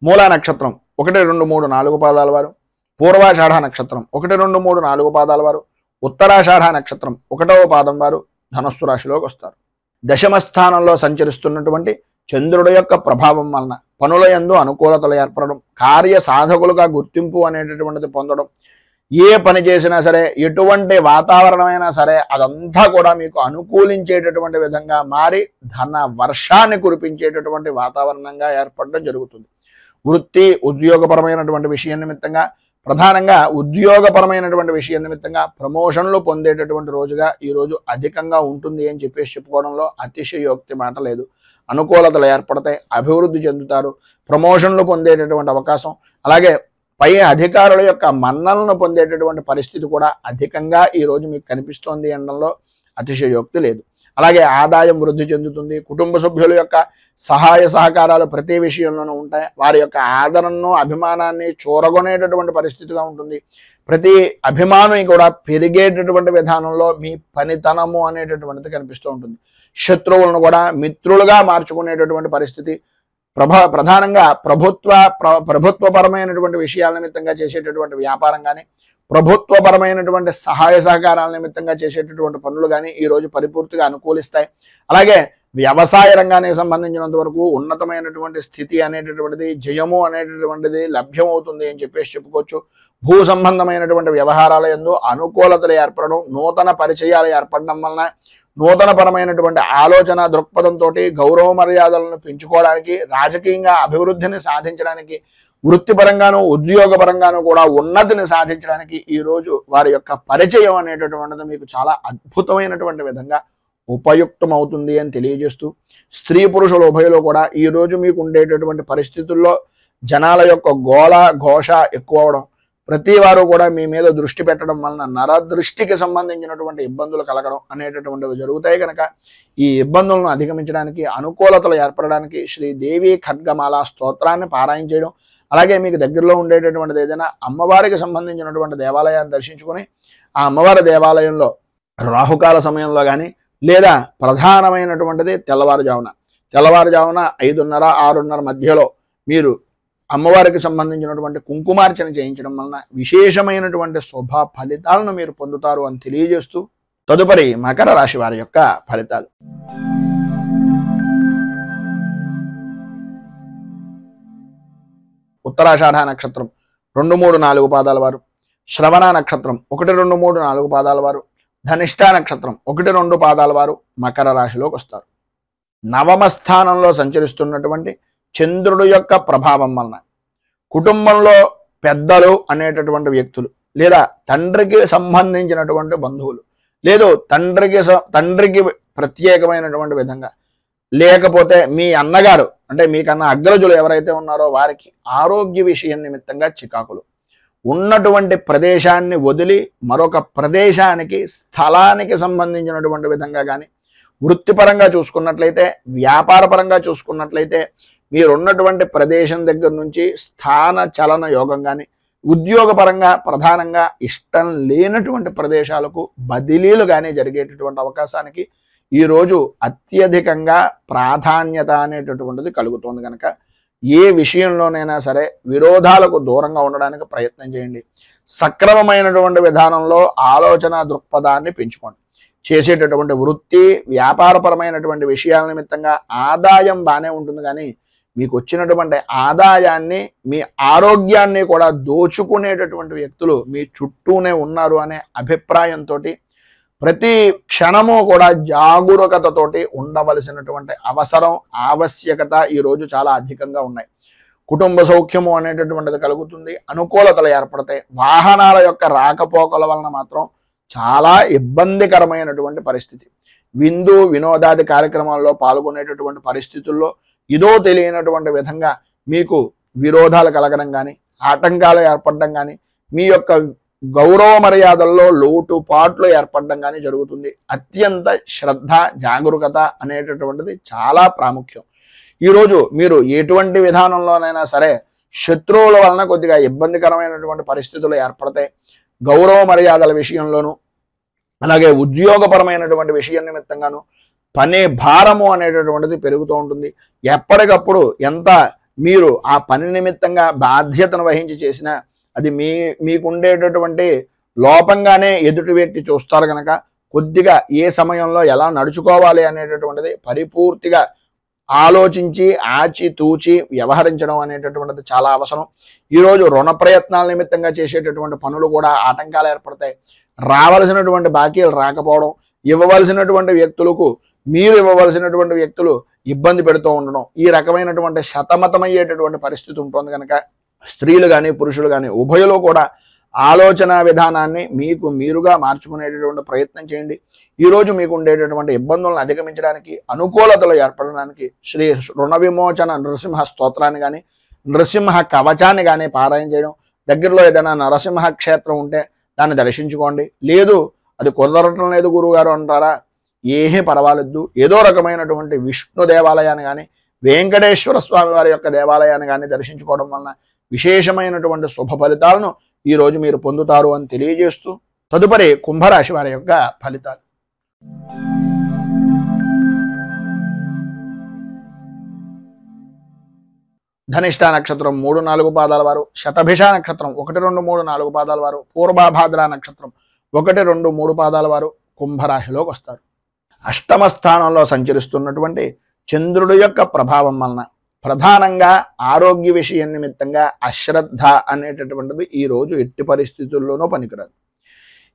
మూలా నక్షత్రం 1, 2, 3, 4 పాదాల వారు, పూర్వాషాఢ నక్షత్రం 1, 2, 3, 4 పాదాల వారు, ఉత్తరాషాఢ నక్షత్రం 1వ పాదం వారు ధనస్సు రాశిలోకి వస్తారు. దశమ స్థానంలో సంచరిస్తున్నటువంటి చంద్రుడి యొక్క ప్రభావం వలన పనుల యందు అనుకూలతలు ఏర్పడడం, కార్య సాధకులుగా గుర్తింపు అనేటటువంటిది పొందడం, ఏ పని చేసినా సరే ఎటువంటి వాతావరణమైనా సరే అదంతా కూడా మీకు అనుకూలించేటటువంటి విధంగా మారి ధన వర్షాన్ని కురిపించేటటువంటి వాతావరణంగా ఏర్పడడం జరుగుతుంది. వృత్తి ఉద్యోగపరమైనటువంటి విషయం నిమిత్తంగా, ప్రధానంగా ఉద్యోగపరమైనటువంటి విషయం నిమిత్తంగా ప్రమోషన్లు పొందేటటువంటి రోజుగా ఈ రోజు అధికంగా ఉంటుంది అని చెప్పుకోవడంలో అతిశయోక్తి మాట లేదు. అనుకూలతలు ఏర్పడతాయి, అభివృద్ధి చెందుతారు, ప్రమోషన్లు పొందేటటువంటి అవకాశం, అలాగే పై అధికారుల యొక్క మన్నలను పొందేటటువంటి పరిస్థితి కూడా అధికంగా ఈ రోజు మీకు కనిపిస్తోంది అనడంలో అతిశయోక్తి లేదు. అలాగే ఆదాయం వృద్ధి చెందుతుంది. కుటుంబ సభ్యుల యొక్క సహాయ సహకారాలు ప్రతి విషయంలోనూ ఉంటాయి. వారి యొక్క ఆదరణను అభిమానాన్ని చూరగొనేటటువంటి పరిస్థితిగా ఉంటుంది. ప్రతి అభిమానం కూడా పెరిగేటటువంటి విధానంలో మీ పనితనము అనేటటువంటిది కనిపిస్తూ ఉంటుంది. శత్రువులను కూడా మిత్రులుగా మార్చుకునేటటువంటి పరిస్థితి, ప్రధానంగా ప్రభుత్వపరమైనటువంటి విషయాల నిమిత్తంగా చేసేటటువంటి వ్యాపారం కానీ, ప్రభుత్వపరమైనటువంటి సహాయ సహకారాల నిమిత్తంగా చేసేటటువంటి పనులు కానీ ఈరోజు పరిపూర్తిగా అనుకూలిస్తాయి. అలాగే వ్యవసాయ రంగానికి సంబంధించినంత వరకు ఉన్నతమైనటువంటి స్థితి అనేటటువంటిది, జయము అనేటటువంటిది లభ్యమవుతుంది అని చెప్పుకోవచ్చు. భూ సంబంధమైనటువంటి వ్యవహారాల యందు అనుకూలతలు ఏర్పడడం, నూతన పరిచయాలు ఏర్పడడం వలన నూతనపరమైనటువంటి ఆలోచన దృక్పథంతో గౌరవ మర్యాదలను పెంచుకోవడానికి, రాజకీయంగా అభివృద్ధిని సాధించడానికి, వృత్తిపరంగాను ఉద్యోగపరంగాను కూడా ఉన్నతిని సాధించడానికి ఈరోజు వారి యొక్క పరిచయం అనేటటువంటిది మీకు చాలా అద్భుతమైనటువంటి విధంగా ఉపయుక్తమవుతుంది అని తెలియజేస్తూ, స్త్రీ పురుషుల ఉభయలో కూడా ఈరోజు మీకు ఉండేటటువంటి పరిస్థితుల్లో జనాల యొక్క గోళ ఘోష ఎక్కువ అవడం, ప్రతి వారు కూడా మీ మీద దృష్టి పెట్టడం వలన నరదృష్టికి సంబంధించినటువంటి ఇబ్బందులు కలగడం అనేటటువంటివి జరుగుతాయి. కనుక ఈ ఇబ్బందులను అధిగమించడానికి, అనుకూలతలు ఏర్పడడానికి శ్రీదేవి ఖడ్గమాల స్తోత్రాన్ని పారాయణ చేయడం, అలాగే మీకు దగ్గరలో ఉండేటటువంటిది ఏదైనా అమ్మవారికి సంబంధించినటువంటి దేవాలయాన్ని దర్శించుకొని ఆ అమ్మవారి దేవాలయంలో రాహుకాల సమయంలో కానీ, లేదా ప్రధానమైనటువంటిది తెల్లవారుజామున 5:30, 6:30 మధ్యలో మీరు అమ్మవారికి సంబంధించినటువంటి కుంకుమార్చన చేయించడం వలన విశేషమైనటువంటి శుభ ఫలితాలను మీరు పొందుతారు అని తెలియజేస్తూ తదుపరి మకర రాశి వారి యొక్క ఫలితాలు. ఉత్తరాషాఢ నక్షత్రం 2, 3, 4 పాదాల వారు, శ్రవణ నక్షత్రం 1, 2, 3, 4 పాదాల వారు, ధనిష్ట నక్షత్రం 1, 2 పాదాల వారు మకర రాశిలోకి వస్తారు. నవమ స్థానంలో సంచరిస్తున్నటువంటి చంద్రుడు యొక్క ప్రభావం వలన కుటుంబంలో పెద్దలు అనేటటువంటి వ్యక్తులు, లేదా తండ్రికి సంబంధించినటువంటి బంధువులు, లేదు తండ్రికి ప్రత్యేకమైనటువంటి విధంగా, లేకపోతే మీ అన్నగారు అంటే మీకన్నా అగ్రజులు ఎవరైతే ఉన్నారో వారికి ఆరోగ్య విషయం నిమిత్తంగా చికాకులు, ఉన్నటువంటి ప్రదేశాన్ని వదిలి మరొక ప్రదేశానికి స్థలానికి సంబంధించినటువంటి విధంగా కానీ, వృత్తిపరంగా చూసుకున్నట్లయితే, వ్యాపారపరంగా చూసుకున్నట్లయితే మీరున్నటువంటి ప్రదేశం దగ్గర నుంచి స్థాన చలన యోగం కానీ, ఉద్యోగపరంగా ప్రధానంగా ఇష్టం లేనటువంటి ప్రదేశాలకు బదిలీలు కానీ జరిగేటటువంటి అవకాశానికి ఈరోజు అత్యధికంగా ప్రాధాన్యత అనేటటువంటిది కలుగుతుంది. కనుక ఏ విషయంలోనైనా సరే విరోధాలకు దూరంగా ఉండడానికి ప్రయత్నం చేయండి. సక్రమమైనటువంటి విధానంలో ఆలోచన దృక్పథాన్ని పెంచుకోండి. చేసేటటువంటి వృత్తి వ్యాపారపరమైనటువంటి విషయాల నిమిత్తంగా ఆదాయం బాగానే ఉంటుంది, కానీ మీకు వచ్చినటువంటి ఆదాయాన్ని, మీ ఆరోగ్యాన్ని కూడా దోచుకునేటటువంటి వ్యక్తులు మీ చుట్టూనే ఉన్నారు అనే అభిప్రాయంతో ప్రతి క్షణము కూడా జాగరూకతతోటి ఉండవలసినటువంటి అవసరం, ఆవశ్యకత ఈరోజు చాలా అధికంగా ఉన్నాయి. కుటుంబ సౌఖ్యము అనేటటువంటిది కలుగుతుంది, అనుకూలతలు ఏర్పడతాయి. వాహనాల యొక్క రాకపోకల వలన మాత్రం చాలా ఇబ్బందికరమైనటువంటి పరిస్థితి. విందు వినోదాది కార్యక్రమాల్లో పాల్గొనేటటువంటి పరిస్థితుల్లో ఇదో తెలియనటువంటి విధంగా మీకు విరోధాలు కలగడం కానీ, ఆటంకాలు ఏర్పడడం కానీ, మీ యొక్క గౌరవ మర్యాదల్లో లోటుపాట్లు ఏర్పడడం కానీ జరుగుతుంది. అత్యంత శ్రద్ధ జాగరూకత అనేటటువంటిది చాలా ప్రాముఖ్యం. ఈరోజు మీరు ఎటువంటి విధానంలోనైనా సరే శత్రువుల వలన కొద్దిగా ఇబ్బందికరమైనటువంటి పరిస్థితులు ఏర్పడతాయి. గౌరవ మర్యాదల విషయంలోనూ అలాగే ఉద్యోగపరమైనటువంటి విషయం నిమిత్తంగాను పని భారము అనేటటువంటిది పెరుగుతూ ఉంటుంది. ఎప్పటికప్పుడు ఎంత మీరు ఆ పని నిమిత్తంగా బాధ్యతను వహించి చేసినా అది మీకుండేటటువంటి లోపంగానే ఎదుటి వ్యక్తి చూస్తారు కనుక కొద్దిగా ఏ సమయంలో ఎలా నడుచుకోవాలి అనేటటువంటిది పరిపూర్తిగా ఆలోచించి ఆచితూచి వ్యవహరించడం అనేటటువంటిది చాలా అవసరం. ఈరోజు రుణ ప్రయత్నాల నిమిత్తంగా చేసేటటువంటి పనులు కూడా ఆటంకాలు ఏర్పడతాయి. రావలసినటువంటి బాకీలు రాకపోవడం, ఇవ్వవలసినటువంటి వ్యక్తులకు మీరు ఇవ్వవలసినటువంటి వ్యక్తులు ఇబ్బంది పెడుతూ ఉండడం, ఈ రకమైనటువంటి సతమతమయ్యేటటువంటి పరిస్థితి ఉంటుంది కనుక స్త్రీలు కానీ పురుషులు కానీ ఉభయులు కూడా ఆలోచన విధానాన్ని మీకు మీరుగా మార్చుకునేటటువంటి ప్రయత్నం చేయండి. ఈరోజు మీకు ఉండేటటువంటి ఇబ్బందులను అధిగమించడానికి, అనుకూలతలు ఏర్పడడానికి శ్రీ రుణ విమోచన నృసింహ స్తోత్రాన్ని కానీ నృసింహ కవచాన్ని కానీ పారాయణ చేయడం, దగ్గరలో ఏదైనా నరసింహ క్షేత్రం ఉంటే దాన్ని దర్శించుకోండి. లేదు అది కుదరటం లేదు గురువుగారు అంటారా, ఏమీ పర్వాలేదు. ఏదో రకమైనటువంటి విష్ణు దేవాలయాన్ని కానీ వెంకటేశ్వర స్వామి వారి యొక్క దేవాలయాన్ని కానీ దర్శించుకోవడం వలన విశేషమైనటువంటి శుభ ఫలితాలను ఈరోజు మీరు పొందుతారు అని తెలియజేస్తూ తదుపరి కుంభరాశి వారి యొక్క ఫలితాలు. ధనిష్ట నక్షత్రం 3-4 పాదాల వారు, శతభిష నక్షత్రం 1, 2, 3, 4 పాదాల వారు, పూర్వభాద్ర నక్షత్రం 1, 2, 3 పాదాల వారు కుంభరాశిలోకి వస్తారు. అష్టమ స్థానంలో సంచరిస్తున్నటువంటి చంద్రుడి యొక్క ప్రభావం వలన ప్రధానంగా ఆరోగ్య విషయం నిమిత్తంగా అశ్రద్ధ అనేటటువంటిది ఈరోజు ఎట్టి పరిస్థితుల్లోనూ పనికిరాదు.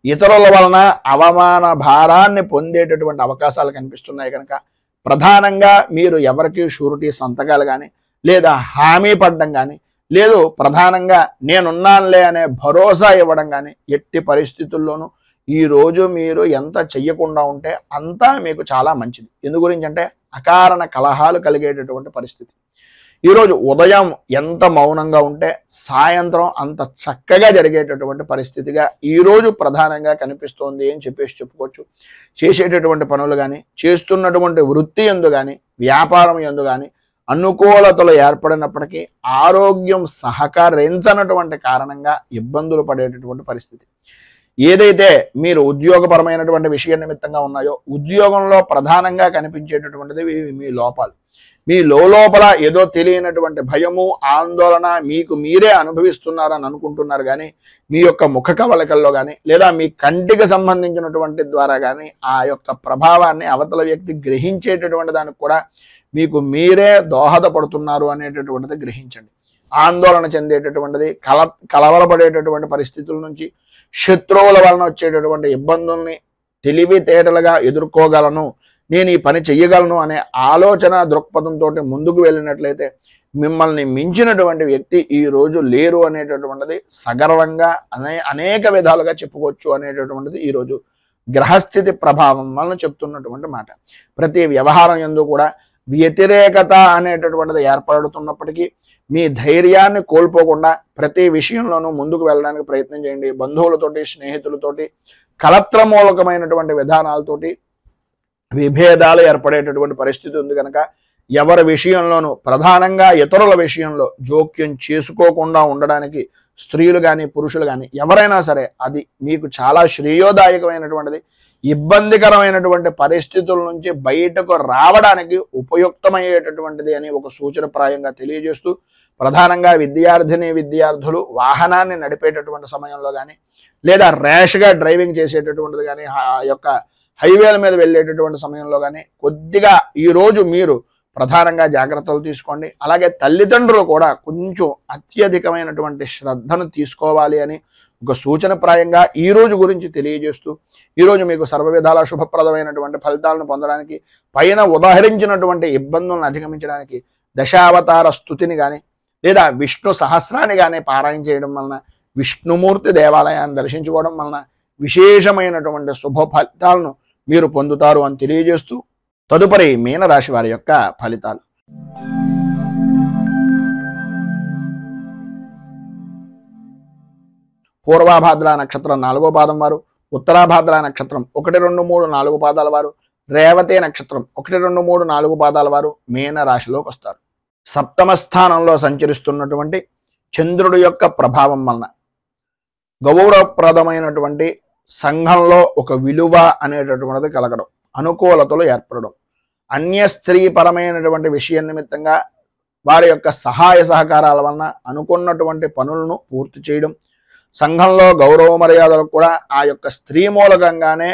ఇతరుల వలన అవమాన భారాన్ని పొందేటటువంటి అవకాశాలు కనిపిస్తున్నాయి కనుక ప్రధానంగా మీరు ఎవరికి షూరిటీ సంతకాలు కానీ లేదా హామీ పడడం కానీ లేదు ప్రధానంగా నేనున్నానులే అనే భరోసా ఇవ్వడం కానీ ఎట్టి పరిస్థితుల్లోనూ ఈరోజు మీరు ఎంత చెయ్యకుండా ఉంటే అంతా మీకు చాలా మంచిది. ఎందు గురించి అంటే అకారణ కలహాలు కలిగేటటువంటి పరిస్థితి. ఈరోజు ఉదయం ఎంత మౌనంగా ఉంటే సాయంత్రం అంత చక్కగా జరిగేటటువంటి పరిస్థితిగా ఈరోజు ప్రధానంగా కనిపిస్తోంది అని చెప్పుకోవచ్చు. చేసేటటువంటి పనులు కానీ చేస్తున్నటువంటి వృత్తి యందు కానీ వ్యాపారం యందు కానీ అనుకూలతలు ఏర్పడినప్పటికీ ఆరోగ్యం సహకరించనటువంటి కారణంగా ఇబ్బందులు పడేటటువంటి పరిస్థితి. ఏదైతే మీరు ఉద్యోగపరమైనటువంటి విషయ నిమిత్తంగా ఉన్నాయో ఉద్యోగంలో ప్రధానంగా కనిపించేటటువంటిది మీ లోపాలు. మీ లోపల ఏదో తెలియనటువంటి భయము ఆందోళన మీకు మీరే అనుభవిస్తున్నారని అనుకుంటున్నారు కానీ మీ యొక్క ముఖ కవళికల్లో కానీ లేదా మీ కంటికి సంబంధించినటువంటి ద్వారా కానీ ఆ యొక్క ప్రభావాన్ని అవతల వ్యక్తి గ్రహించేటటువంటి దానికి కూడా మీకు మీరే దోహదపడుతున్నారు అనేటటువంటిది గ్రహించండి. ఆందోళన చెందేటటువంటిది కలవరపడేటటువంటి పరిస్థితుల నుంచి శత్రువుల వలన వచ్చేటటువంటి ఇబ్బందుల్ని తెలివితేటలుగా ఎదుర్కోగలను, నేను ఈ పని చెయ్యగలను అనే ఆలోచన దృక్పథంతో ముందుకు వెళ్ళినట్లయితే మిమ్మల్ని మించినటువంటి వ్యక్తి ఈ రోజు లేరు అనేటటువంటిది సగర్వంగా అనేక విధాలుగా చెప్పుకోవచ్చు అనేటటువంటిది ఈరోజు గ్రహస్థితి ప్రభావం వలన చెప్తున్నటువంటి మాట. ప్రతి వ్యవహారం యందు కూడా వ్యతిరేకత అనేటటువంటిది ఏర్పడుతున్నప్పటికీ మీ ధైర్యాన్ని కోల్పోకుండా ప్రతి విషయంలోనూ ముందుకు వెళ్ళడానికి ప్రయత్నం చేయండి. బంధువులతోటి స్నేహితులతోటి కలత్రమూలకమైనటువంటి విధానాలతోటి విభేదాలు ఏర్పడేటటువంటి పరిస్థితి ఉంది కనుక ఎవరి విషయంలోనూ ప్రధానంగా ఇతరుల విషయంలో జోక్యం చేసుకోకుండా ఉండడానికి స్త్రీలు కానీ పురుషులు కానీ ఎవరైనా సరే అది మీకు చాలా శ్రేయోదాయకమైనటువంటిది. ఇబ్బందికరమైనటువంటి పరిస్థితుల నుంచి బయటకు రావడానికి ఉపయుక్తమయ్యేటటువంటిది అని ఒక సూచనప్రాయంగా తెలియజేస్తూ ప్రధానంగా విద్యార్థులు వాహనాన్ని నడిపేటటువంటి సమయంలో కానీ లేదా ర్యాష్గా డ్రైవింగ్ చేసేటటువంటిది కానీ ఆ యొక్క హైవేల మీద వెళ్ళేటటువంటి సమయంలో కానీ కొద్దిగా ఈరోజు మీరు ప్రధానంగా జాగ్రత్తలు తీసుకోండి. అలాగే తల్లిదండ్రులు కూడా కొంచెం అత్యధికమైనటువంటి శ్రద్ధను తీసుకోవాలి అని ఒక సూచనప్రాయంగా ఈ రోజు గురించి తెలియజేస్తూ ఈరోజు మీకు సర్వ విధాల శుభప్రదమైనటువంటి ఫలితాలను పొందడానికి పైన ఉదాహరించినటువంటి ఇబ్బందులను అధిగమించడానికి దశావతార స్తుతిని కానీ లేదా విష్ణు సహస్రాన్ని కానీ పారాయణ చేయడం వలన విష్ణుమూర్తి దేవాలయాన్ని దర్శించుకోవడం వలన విశేషమైనటువంటి శుభ ఫలితాలను మీరు పొందుతారు అని తెలియజేస్తూ తదుపరి మీనరాశి వారి యొక్క ఫలితాలు. పూర్వాభాద్ర నక్షత్రం 4వ పాదం వారు, ఉత్తరాభాద్ర నక్షత్రం 1, 2, 3, 4 పాదాల వారు, రేవతి నక్షత్రం 1, 2, 3, 4 పాదాల వారు మీన రాశిలోకి వస్తారు. సప్తమ స్థానంలో సంచరిస్తున్నటువంటి చంద్రుడి యొక్క ప్రభావం వలన గౌరవప్రదమైనటువంటి సంఘంలో ఒక విలువ అనేటటువంటిది కలగడం, అనుకూలతలు ఏర్పడడం, అన్య స్త్రీ పరమైనటువంటి విషయం నిమిత్తంగా వారి యొక్క సహాయ సహకారాల వలన అనుకున్నటువంటి పనులను పూర్తి చేయడం, సంఘంలో గౌరవ మర్యాదలకు కూడా ఆ యొక్క స్త్రీ మూలకంగానే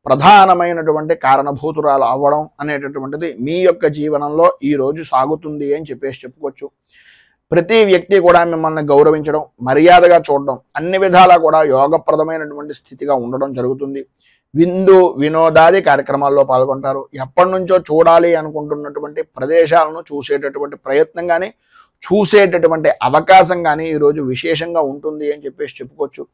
ప్రధానమైనటువంటి కారణభూతురాలు అవ్వడం అనేటటువంటిది మీ యొక్క జీవనంలో ఈరోజు సాగుతుంది అని చెప్పుకోవచ్చు. ప్రతి వ్యక్తి కూడా మిమ్మల్ని గౌరవించడం, మర్యాదగా చూడడం, అన్ని విధాలా కూడా యోగప్రదమైనటువంటి స్థితిగా ఉండడం జరుగుతుంది. విందు వినోదాది కార్యక్రమాల్లో పాల్గొంటారు. ఎప్పటి నుంచో చూడాలి అనుకుంటున్నటువంటి ప్రదేశాలను చూసేటటువంటి ప్రయత్నం కానీ, చూసేటటువంటి అవకాశం కానీ ఈరోజు విశేషంగా ఉంటుంది అని చెప్పుకోవచ్చు.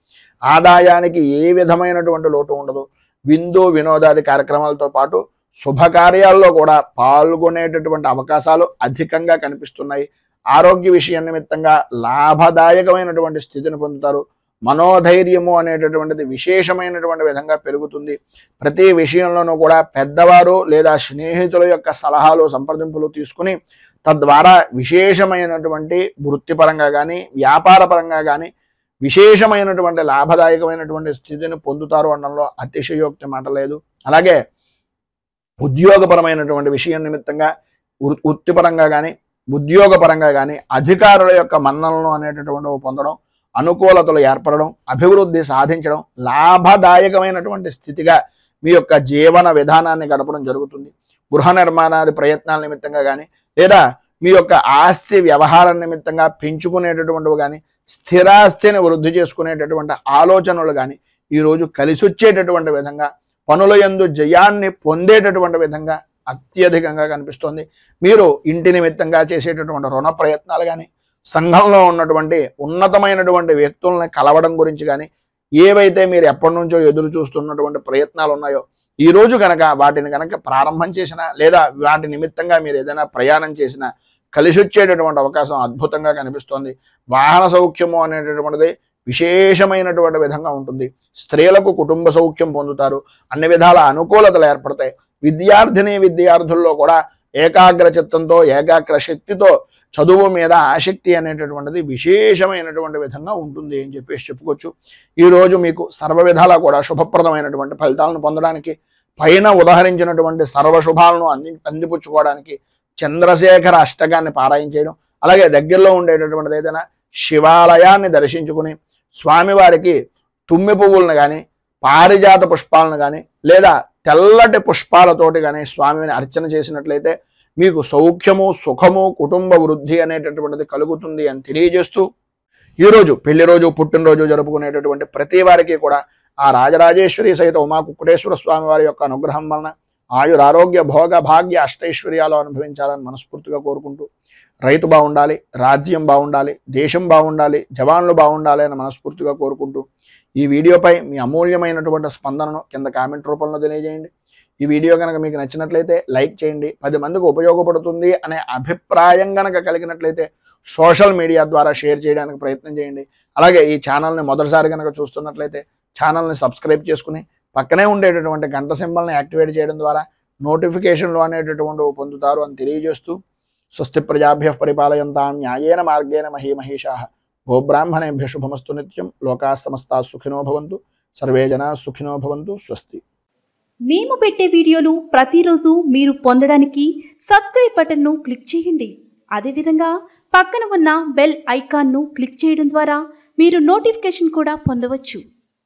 ఆదాయానికి ఏ విధమైనటువంటి లోటు ఉండదు. విందు వినోదాది కార్యక్రమాలతో పాటు శుభకార్యాల్లో కూడా పాల్గొనేటటువంటి అవకాశాలు అధికంగా కనిపిస్తున్నాయి. ఆరోగ్య విషయం నిమిత్తంగా లాభదాయకమైనటువంటి స్థితిని పొందుతారు. మనోధైర్యము అనేటటువంటిది విశేషమైనటువంటి విధంగా పెరుగుతుంది. ప్రతి విషయంలోనూ కూడా పెద్దవారు లేదా స్నేహితుల యొక్క సలహాలు సంప్రదింపులు తీసుకుని తద్వారా విశేషమైనటువంటి వృత్తిపరంగా కానీ వ్యాపార పరంగా కానీ విశేషమైనటువంటి లాభదాయకమైనటువంటి స్థితిని పొందుతారు అనడంలో అతిశయోక్తి మాట లేదు. అలాగే ఉద్యోగపరమైనటువంటి విషయం నిమిత్తంగా వృత్తిపరంగా కానీ ఉద్యోగపరంగా కానీ అధికారుల యొక్క మన్ననలు అనేటటువంటివి పొందడం, అనుకూలతలు ఏర్పడడం, అభివృద్ధి సాధించడం, లాభదాయకమైనటువంటి స్థితిగా మీ యొక్క జీవన విధానాన్ని గడపడం జరుగుతుంది. గృహ నిర్మాణాది ప్రయత్నాల నిమిత్తంగా కానీ లేదా మీ యొక్క ఆస్తి వ్యవహారం నిమిత్తంగా పెంచుకునేటటువంటివి కానీ స్థిరాస్తిని వృద్ధి చేసుకునేటటువంటి ఆలోచనలు కానీ ఈరోజు కలిసి వచ్చేటటువంటి విధంగా పనుల యందు జయాన్ని పొందేటటువంటి విధంగా అత్యధికంగా కనిపిస్తోంది. మీరు ఇంటి నిమిత్తంగా చేసేటటువంటి రుణ ప్రయత్నాలు కానీ సంఘంలో ఉన్నటువంటి ఉన్నతమైనటువంటి వ్యక్తుల్ని కలవడం గురించి కానీ ఏవైతే మీరు ఎప్పటి నుంచో ఎదురు చూస్తున్నటువంటి ప్రయత్నాలు ఉన్నాయో ఈరోజు కనుక వాటిని కనుక ప్రారంభం చేసినా లేదా వాటి నిమిత్తంగా మీరు ఏదైనా ప్రయాణం చేసినా కలిసి వచ్చేటటువంటి అవకాశం అద్భుతంగా కనిపిస్తోంది. వాహన సౌఖ్యము అనేటటువంటిది విశేషమైనటువంటి విధంగా ఉంటుంది. స్త్రీలకు కుటుంబ సౌఖ్యం పొందుతారు. అన్ని విధాల అనుకూలతలు ఏర్పడతాయి. విద్యార్థుల్లో కూడా ఏకాగ్ర చిత్తంతో ఏకాగ్ర శక్తితో చదువు మీద ఆసక్తి అనేటటువంటిది విశేషమైనటువంటి విధంగా ఉంటుంది అని చెప్పుకోవచ్చు. ఈరోజు మీకు సర్వ విధాలా కూడా శుభప్రదమైనటువంటి ఫలితాలను పొందడానికి పైన ఉదహరించినటువంటి సర్వశుభాలను అందిపుచ్చుకోవడానికి చంద్రశేఖర అష్టకాన్ని పారాయణ చేయడం, అలాగే దగ్గరలో ఉండేటటువంటిది ఏదైనా శివాలయాన్ని దర్శించుకుని స్వామివారికి తుమ్మి పువ్వులను కానీ పారిజాత పుష్పాలను కానీ లేదా తెల్లటి పుష్పాలతోటి కానీ స్వామిని అర్చన చేసినట్లయితే మీకు సౌఖ్యము సుఖము కుటుంబ వృద్ధి అనేటటువంటిది కలుగుతుంది అని తెలియజేస్తూ ఈరోజు పెళ్లి రోజు పుట్టినరోజు జరుపుకునేటటువంటి ప్రతి వారికి కూడా ఆ రాజరాజేశ్వరి సహిత ఉమా కుక్కుటేశ్వర స్వామి వారి యొక్క అనుగ్రహం వలన ఆయురారోగ్య భోగ భాగ్య అష్టైశ్వర్యాలు అనుభవించాలని మనస్ఫూర్తిగా కోరుకుంటూ రైతు బాగుండాలి, రాజ్యం బాగుండాలి, దేశం బాగుండాలి, జవాన్లు బాగుండాలి అని మనస్ఫూర్తిగా కోరుకుంటూ ఈ వీడియోపై మీ అమూల్యమైనటువంటి స్పందనను కింద కామెంట్ రూపంలో తెలియజేయండి. ఈ వీడియో కనుక మీకు నచ్చినట్లయితే లైక్ చేయండి. 10 మందికి ఉపయోగపడుతుంది అనే అభిప్రాయం కనుక కలిగినట్లయితే సోషల్ మీడియా ద్వారా షేర్ చేయడానికి ప్రయత్నం చేయండి. అలాగే ఈ ఛానల్ని మొదటిసారి కనుక చూస్తున్నట్లయితే ఛానల్ని సబ్స్క్రైబ్ చేసుకుని పక్కనే ఉండేటటువంటి గంట సింబల్ని యాక్టివేట్ చేయడం ద్వారా నోటిఫికేషన్లు అనేటటువంటివి పొందుతారు అని తెలియజేస్తూ స్వస్తి ప్రజాభ్యః పరిపాలయంతాం న్యాయేన మార్గేణ మహీమహీషాః గోబ్రాహ్మణేభ్యః శుభమస్తు నిత్యం. లోకాః సమస్తాః సుఖినో భవంతు. సర్వే జనాః సుఖినో భవంతు. స్వస్తి. మేము పెట్టే వీడియోలు ప్రతిరోజు మీరు పొందడానికి సబ్స్క్రైబ్ బటన్ను క్లిక్ చేయండి. అదేవిధంగా పక్కన ఉన్న బెల్ ఐకాన్ను క్లిక్ చేయడం ద్వారా మీరు నోటిఫికేషన్ కూడా పొందవచ్చు.